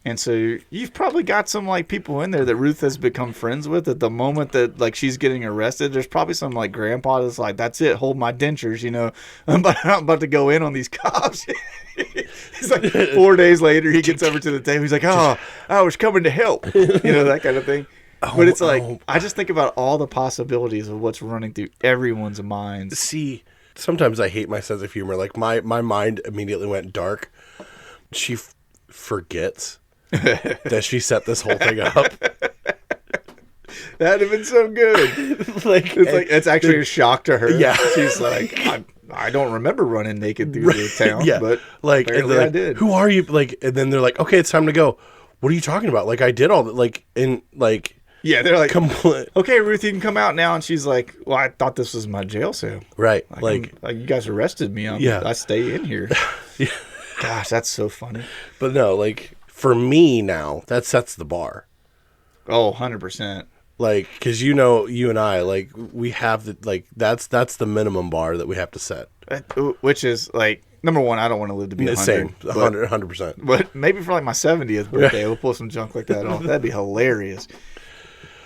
And so you've probably got some, like, people in there that Ruth has become friends with at the moment that, like, she's getting arrested. There's probably some, like, grandpa that's like, that's it, hold my dentures, you know. I'm about to go in on these cops. It's like 4 days later, he gets over to the table. He's like, oh, I was coming to help. You know, that kind of thing. But it's like, I just think about all the possibilities of what's running through everyone's minds. See, sometimes I hate my sense of humor. Like, my mind immediately went dark. She forgets that she set this whole thing up. That'd have been so good. Like, it's actually a shock to her. Yeah. She's like, I don't remember running naked through the town, yeah. but like, apparently like, I did. Who are you? Like, and then they're like, okay, it's time to go. What are you talking about? Like, I did all that. Like, in like, yeah, they're like, okay, Ruth, you can come out now. And she's like, well, I thought this was my jail cell. Right. Like you guys arrested me. I stay in here. Yeah. Gosh, that's so funny. But no, like, for me now, that sets the bar. Oh, 100%. Like, because, you know, you and I, like, we have the, like, that's the minimum bar that we have to set. Which is, like, number one, I don't want to live to be 100. Same, 100%. But maybe for, like, my 70th birthday, we'll pull some junk like that off. That'd be hilarious.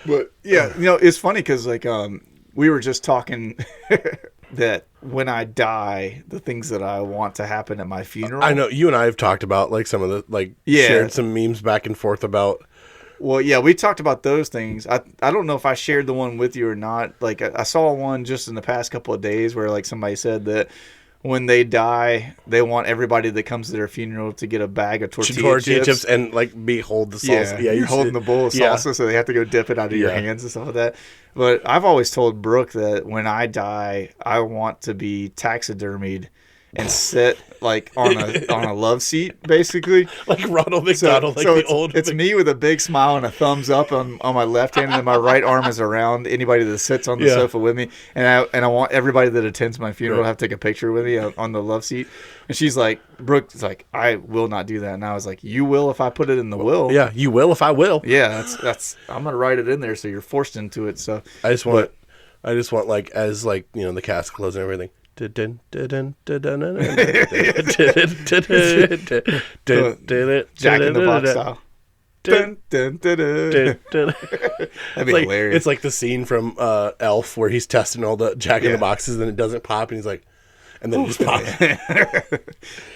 But, yeah, you know, it's funny because, like, we were just talking that when I die, the things that I want to happen at my funeral. I know, you and I have talked about, like, some of the, like, shared some memes back and forth about. Well, yeah, we talked about those things. I don't know if I shared the one with you or not. Like, I saw one just in the past couple of days where, like, somebody said that when they die, they want everybody that comes to their funeral to get a bag of tortilla chips and, like, hold the salsa. Yeah, you're holding the bowl of salsa, so they have to go dip it out of your hands and stuff like that. But I've always told Brooke that when I die, I want to be taxidermied and sit, like, on a love seat, basically. Like Ronald McDonald, the old. It's me with a big smile and a thumbs up on my left hand, and then my right arm is around anybody that sits on the sofa with me. And I want everybody that attends my funeral to have to take a picture with me on the love seat. And she's like, Brooke is like, I will not do that. And I was like, you will if I put it in the will. Yeah, you will if I will. Yeah, that's I'm gonna write it in there so you're forced into it. So I just want like, as, like, you know, the cast closing and everything. Jack in the Box style. That'd be hilarious. It's like the scene from Elf where he's testing all the Jack in the Boxes and it doesn't pop and he's like, and then it just pops.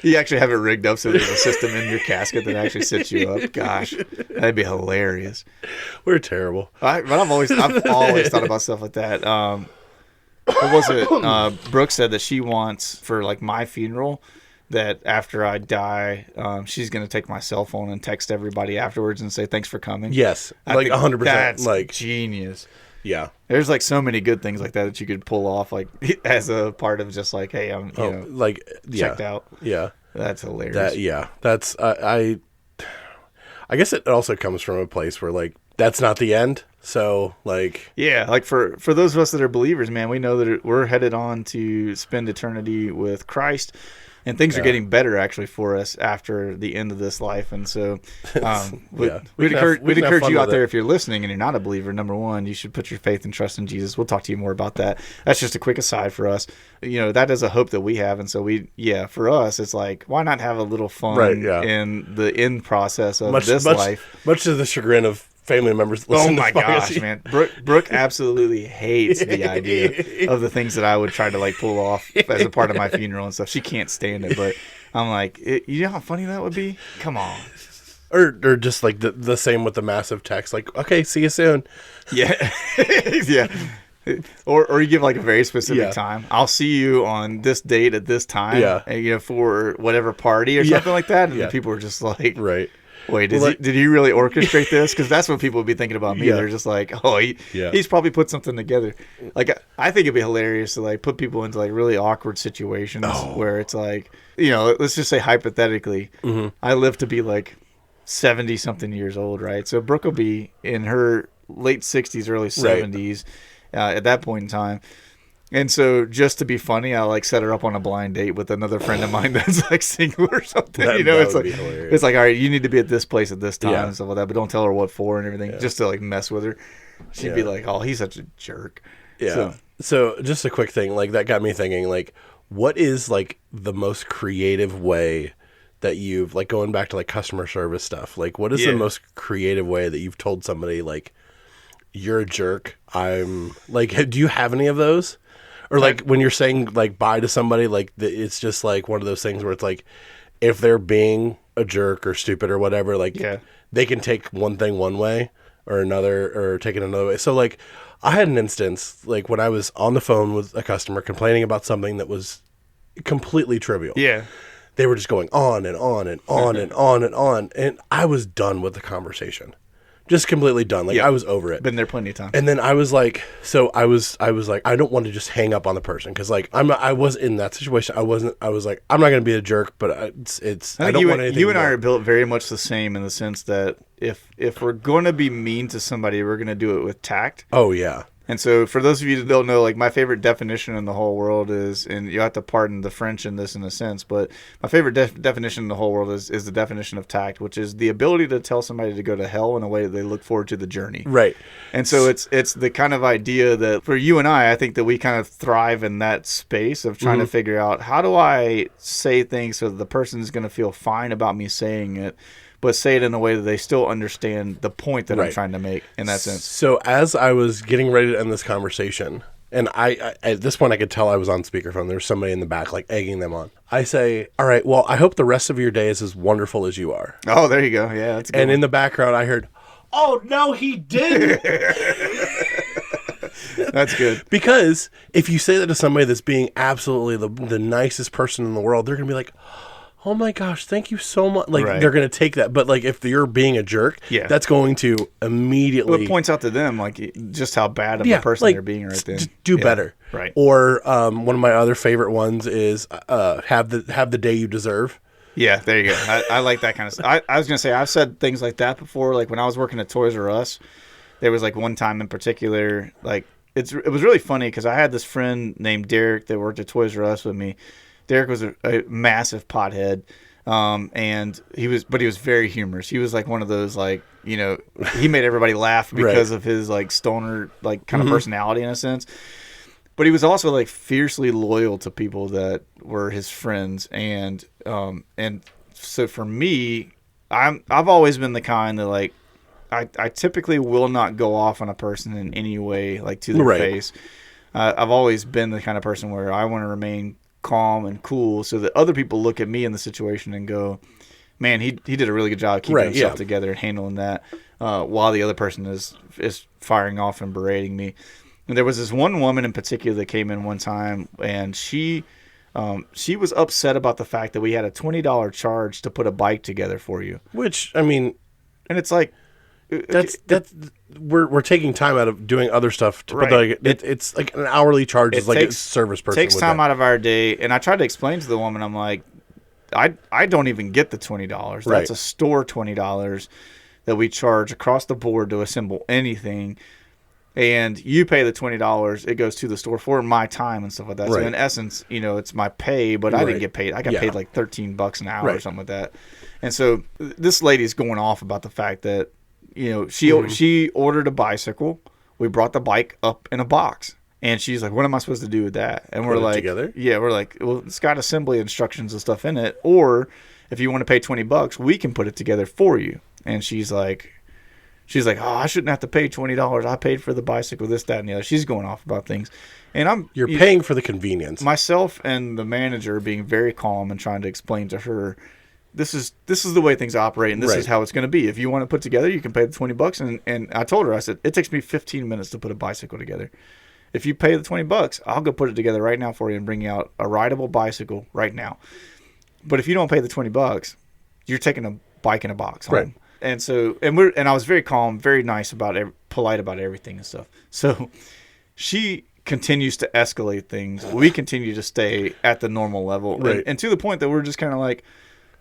You actually have it rigged up so there's a system in your casket that actually sits you up. Gosh, that'd be hilarious. We're terrible. But I've always thought about stuff like that. What was it? Brooke said that she wants for, like, my funeral that after I die, she's going to take my cell phone and text everybody afterwards and say thanks for coming. Yes, like 100%. That's like genius. Yeah, there's, like, so many good things like that you could pull off, like, as a part of just like, hey, I'm like checked out. Yeah, that's hilarious. That's I guess it also comes from a place where, like, that's not the end. So, like... Yeah, like for those of us that are believers, man, we know that we're headed on to spend eternity with Christ, and things are getting better, actually, for us after the end of this life. And so we'd encourage you out there, if you're listening and you're not a believer, number one, you should put your faith and trust in Jesus. We'll talk to you more about that. That's just a quick aside for us. That is a hope that we have. And so for us, it's like, why not have a little fun in the end process of this life? Much to the chagrin of family members. Oh my gosh, man! Brooke absolutely hates the idea of the things that I would try to like pull off as a part of my funeral and stuff. She can't stand it, but I'm like, you know how funny that would be? Come on. Or just like the same with the massive text, like, okay, see you soon. Yeah, yeah. Or you give like a very specific time. I'll see you on this date at this time. Yeah, for whatever party or something like that. And then people are just like, right. Wait, did he really orchestrate this? Because that's what people would be thinking about me. They're just like, oh, he's probably put something together. Like, I think it'd be hilarious to like put people into like really awkward situations where it's like, let's just say hypothetically, I live to be like 70 something years old, right? So Brooke will be in her late 60s, early 70s at that point in time. And so, just to be funny, I like set her up on a blind date with another friend of mine that's like single or something. It's like, all right, you need to be at this place at this time and stuff like that, but don't tell her what for and everything, just to like mess with her. She'd be like, "Oh, he's such a jerk." Yeah. So just a quick thing, like that got me thinking, like, what is like the most creative way that you've like going back to like customer service stuff? Like, what is the most creative way that you've told somebody like, "You're a jerk"? I'm like, do you have any of those? Or like when you're saying like bye to somebody, like it's just like one of those things where it's like if they're being a jerk or stupid or whatever, like they can take one thing one way or another or take it another way. So like I had an instance like when I was on the phone with a customer complaining about something that was completely trivial. Yeah. They were just going on and on and on and on and on. And I was done with the conversation. Just completely done. Like I was over it. Been there plenty of times. And then I was like, I was like, I don't want to just hang up on the person because like I was in that situation. I was like, I'm not going to be a jerk, but I don't want anything. You and I are built very much the same in the sense that if we're going to be mean to somebody, we're going to do it with tact. Oh yeah. And so for those of you that don't know, like my favorite definition in the whole world is, and you have to pardon the French in this in a sense, but my favorite definition in the whole world is the definition of tact, which is the ability to tell somebody to go to hell in a way that they look forward to the journey. Right. And so it's the kind of idea that for you and I think that we kind of thrive in that space of trying to figure out how do I say things so that the person's going to feel fine about me saying it, but say it in a way that they still understand the point that I'm trying to make in that sense. So as I was getting ready to end this conversation, and I at this point I could tell I was on speakerphone. There was somebody in the back like egging them on. I say, all right, well, I hope the rest of your day is as wonderful as you are. Oh, there you go. Yeah, that's a good. And in the background I heard, oh, no, he didn't. That's good. Because if you say that to somebody that's being absolutely the nicest person in the world, they're going to be like, oh my gosh, thank you so much. Like they're going to take that. But like if you're being a jerk, that's going to immediately. Well, it points out to them like just how bad of a person they're being right then. Just do better. Right. Or one of my other favorite ones is have the day you deserve. Yeah, there you go. I like that kind of stuff. I was going to say, I've said things like that before. Like when I was working at Toys R Us, there was like one time in particular, like it was really funny because I had this friend named Derek that worked at Toys R Us with me. Derek was a massive pothead, and he was very humorous. He was like one of those like, he made everybody laugh because of his like stoner like kind of personality in a sense. But he was also like fiercely loyal to people that were his friends, and so for me, I've always been the kind that like I typically will not go off on a person in any way like to their face. I've always been the kind of person where I want to remain calm and cool so that other people look at me in the situation and go, man, he did a really good job keeping himself together and handling that while the other person is firing off and berating me. And there was this one woman in particular that came in one time, and she was upset about the fact that we had a $20 charge to put a bike together for you. Which, I mean, and it's like that's we're taking time out of doing other stuff to put like it's like an hourly charge is like a service person. It takes time out of our day, and I tried to explain to the woman, I'm like, I don't even get the $20. That's a store $20 that we charge across the board to assemble anything. And you pay the $20, it goes to the store for my time and stuff like that. Right. So in essence, it's my pay, but I didn't get paid. I got paid like $13 an hour or something like that. And so this lady's going off about the fact that, she ordered a bicycle. We brought the bike up in a box. And she's like, what am I supposed to do with that? And we're like, together? Yeah, we're like, well, it's got assembly instructions and stuff in it. Or if you want to pay $20, we can put it together for you. And she's like, oh, I shouldn't have to pay $20. I paid for the bicycle, this, that, and the other. She's going off about things. And you're paying for the convenience. Myself and the manager are being very calm and trying to explain to her, this is the way things operate, and this is how it's going to be. If you want to put together, you can pay the $20. And I told her, I said, it takes me 15 minutes to put a bicycle together. If you pay the $20, I'll go put it together right now for you and bring you out a rideable bicycle right now. But if you don't pay the $20, you're taking a bike in a box home. Right. And so, and I was very calm, very nice polite about everything and stuff. So she continues to escalate things. We continue to stay at the normal level. Right. And to the point that we're just kind of like,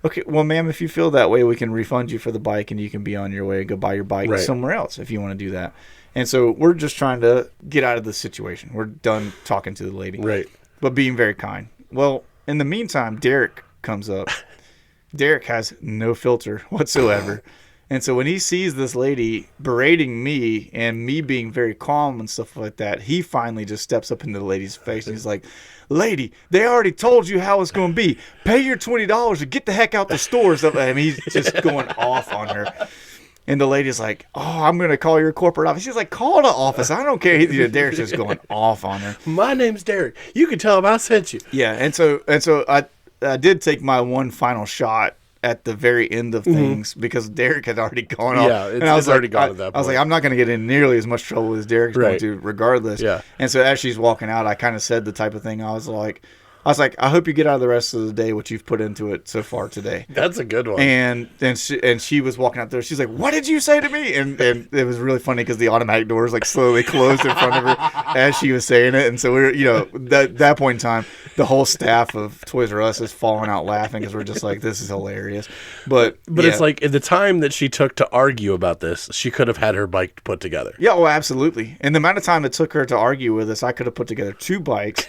okay, well, ma'am, if you feel that way, we can refund you for the bike and you can be on your way and go buy your bike somewhere else if you want to do that. And so we're just trying to get out of the situation. We're done talking to the lady. Right. But being very kind. Well, in the meantime, Derek comes up. Derek has no filter whatsoever. And so when he sees this lady berating me and me being very calm and stuff like that, he finally just steps up into the lady's face and he's like, lady, they already told you how it's going to be. Pay your $20 and get the heck out the store. And he's just going off on her. And the lady's like, oh, I'm going to call your corporate office. She's like, call the office. I don't care. Derek's just going off on her. My name's Derek. You can tell him I sent you. Yeah. And so I did take my one final shot at the very end of things because Derek had already gone off. Yeah, it's already gone at that point. I was like, I'm not going to get in nearly as much trouble as Derek's going to regardless. Yeah. And so as she's walking out, I kind of said the type of thing. I was like, I hope you get out of the rest of the day what you've put into it so far today. That's a good one. And she was walking out there. She's like, what did you say to me? And it was really funny because the automatic doors like slowly closed in front of her as she was saying it. And so we were, that point in time, the whole staff of Toys R Us is falling out laughing because we're just like, this is hilarious. But it's like in the time that she took to argue about this, she could have had her bike put together. Yeah, well, absolutely. And the amount of time it took her to argue with us, I could have put together 2 bikes.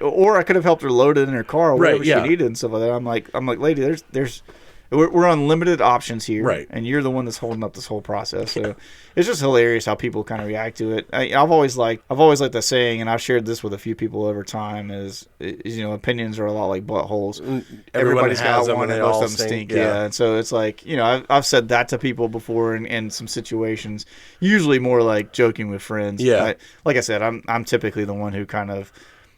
Or I could have helped her load it in her car or whatever she needed and stuff like that. I'm like, lady, we're on limited options here, right? And you're the one that's holding up this whole process. So it's just hilarious how people kind of react to it. I've always liked the saying, and I've shared this with a few people over time. Is opinions are a lot like buttholes. Everybody's got one, and most of them stink. Yeah, and so it's like I've said that to people before in some situations, usually more like joking with friends. Yeah, like I said, I'm typically the one who kind of,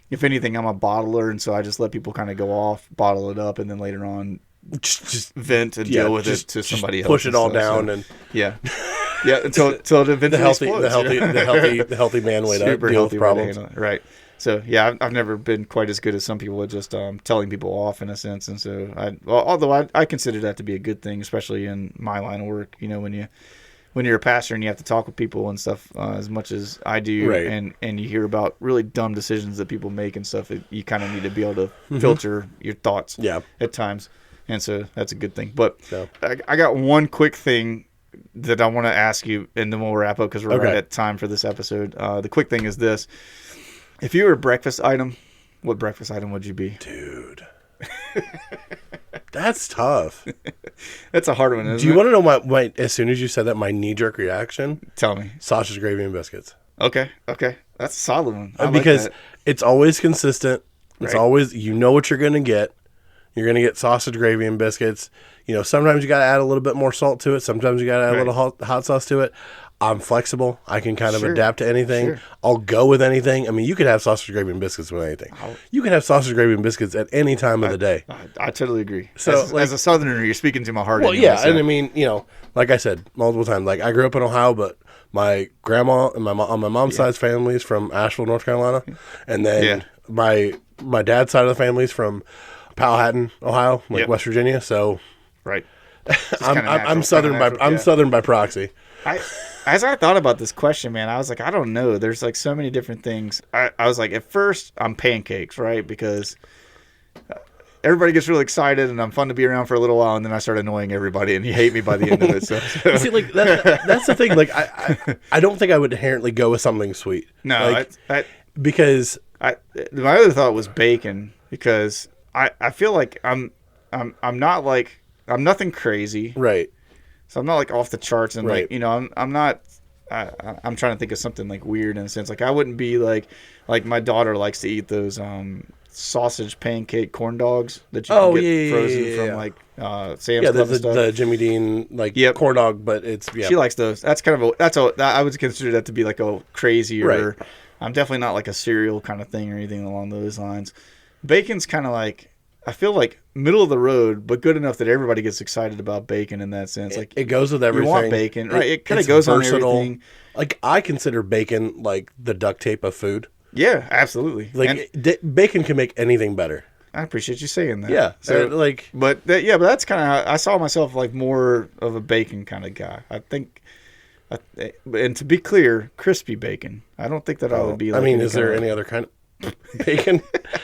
if anything, I'm a bottler, and so I just let people kind of go off, bottle it up, and then later on just vent and deal with it to somebody else. Push it all down and until it eventually explodes. The healthy man way to deal with problems. Right. So yeah, I've never been quite as good as some people at just telling people off in a sense, and so although I consider that to be a good thing, especially in my line of work. When you're a pastor and you have to talk with people and stuff as much as I do, right. and you hear about really dumb decisions that people make and stuff, you kind of need to be able to filter your thoughts at times. And so that's a good thing. But I got one quick thing that I want to ask you, and then we'll wrap up because we're right at time for this episode. The quick thing is this. If you were a breakfast item, what breakfast item would you be? Dude. That's tough. That's a hard one, isn't it? Do you want to know my as soon as you said that, my knee-jerk reaction? Tell me. Sausage, gravy, and biscuits. Okay. That's a solid one. Because it's always consistent. It's always, what you're going to get. You're going to get sausage, gravy, and biscuits. Sometimes you got to add a little bit more salt to it. Sometimes you got to add a little hot sauce to it. I'm flexible. I can kind of adapt to anything. Sure. I'll go with anything. I mean, you could have sausage, gravy, and biscuits with anything. You can have sausage, gravy, and biscuits at any time of the day. I totally agree. So, as a Southerner, you're speaking to my heart. Well, anyway, and I mean, like I said multiple times, like I grew up in Ohio, but my grandma and on my mom's side's family is from Asheville, North Carolina, and then my dad's side of the family is from Powhatan, Ohio, West Virginia. So, I'm Southern I'm Southern by proxy. As I thought about this question, man, I was like, I don't know. There's like so many different things. I was like, at first, I'm pancakes, right? Because everybody gets really excited, and I'm fun to be around for a little while, and then I start annoying everybody, and you hate me by the end of it. So. See, like that's the thing. Like I don't think I would inherently go with something sweet. No, like, because my other thought was bacon, because I feel like I'm not like, I'm nothing crazy, right. So I'm not like off the charts, and Right. like, you know, I'm not. I'm trying to think of something like weird in a sense. Like I wouldn't be like my daughter likes to eat those sausage pancake corn dogs that you can get frozen from like Sam's Club and stuff. The Jimmy Dean like corn dog, but it's She likes those. That's kind of I would consider that to be like a crazy, or Right. I'm definitely not like a cereal kind of thing or anything along those lines. Bacon's kind of like, I feel like middle of the road, but good enough that everybody gets excited about bacon in that sense. Like it goes with everything. You want bacon, right? It kind of goes versatile. on everything. Like I consider bacon like the duct tape of food. Yeah, absolutely. Like bacon can make anything better. I appreciate you saying that. Yeah. So like, but that's kind of how I saw myself, like more of a bacon kind of guy. I think, and to be clear, crispy bacon. I don't think that I would be. Like, I mean, is there any other kind of bacon?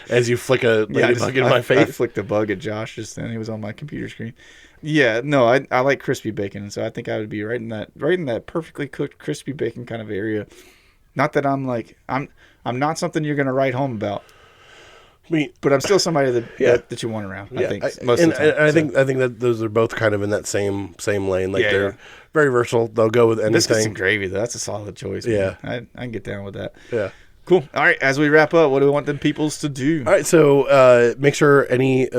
As you flick a ladybug in my face. I flicked a bug at Josh just then. He was on my computer screen. Yeah, no, I like crispy bacon, and so I think I would be right in that perfectly cooked crispy bacon kind of area. Not that I'm not something you're gonna write home about. But I'm still somebody that you want around. I think most of the time. I think that those are both kind of in that same lane. Like they're very versatile. They'll go with anything. This is some gravy though. That's a solid choice. Yeah, man. I can get down with that. Yeah. Cool. All right. As we wrap up, what do we want them peoples to do? All right. So make sure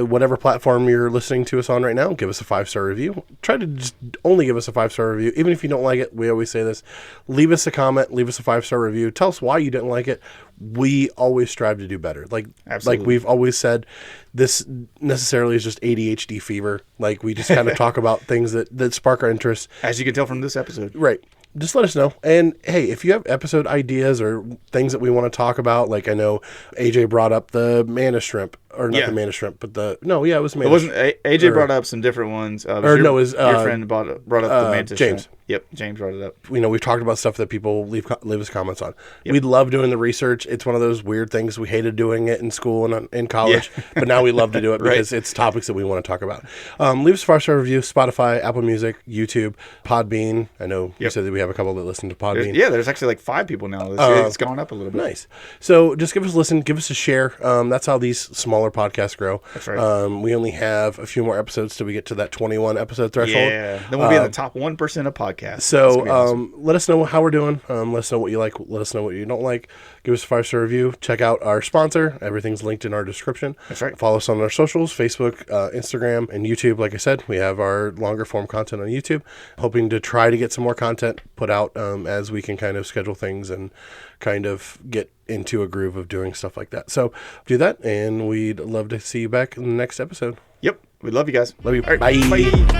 whatever platform you're listening to us on right now, give us a 5-star review. Try to just only give us a 5-star review. Even if you don't like it, we always say this. Leave us a comment. Leave us a 5-star review. Tell us why you didn't like it. We always strive to do better. Absolutely. Like we've always said, this necessarily is just ADHD fever. Like we just kind of talk about things that spark our interest. As you can tell from this episode. Right. Just let us know. And hey, if you have episode ideas or things that we want to talk about, like I know AJ brought up the manna shrimp, or not the manna shrimp, but it was manna. It wasn't AJ brought up some different ones. Your friend brought up the mantis James. shrimp. Yep, James brought it up. We've talked about stuff that people leave us comments on. Yep. We love doing the research. It's one of those weird things. We hated doing it in school and in college, but now we love to do it because it's topics that we want to talk about. Leave us a 5-star review. Spotify, Apple Music, YouTube, Podbean. I know you said that we have a couple that listen to Podbean. There's actually like 5 people now. It's gone up a little bit. Nice. So just give us a listen. Give us a share. That's how these smaller podcasts grow. That's right. We only have a few more episodes till we get to that 21 episode threshold. Yeah. Then we'll be in the top 1% of podcasts. So let us know how we're doing. Let us know what you like. Let us know what you don't like. Give us a 5-star review. Check out our sponsor. Everything's linked in our description. That's right. Follow us on our socials, Facebook, Instagram, and YouTube. Like I said, we have our longer form content on YouTube. Hoping to try to get some more content put out as we can kind of schedule things and kind of get into a groove of doing stuff like that. So do that, and we'd love to see you back in the next episode. Yep. We love you guys. Love you. All right, Bye.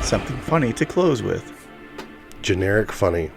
Something funny to close with. Generic funny.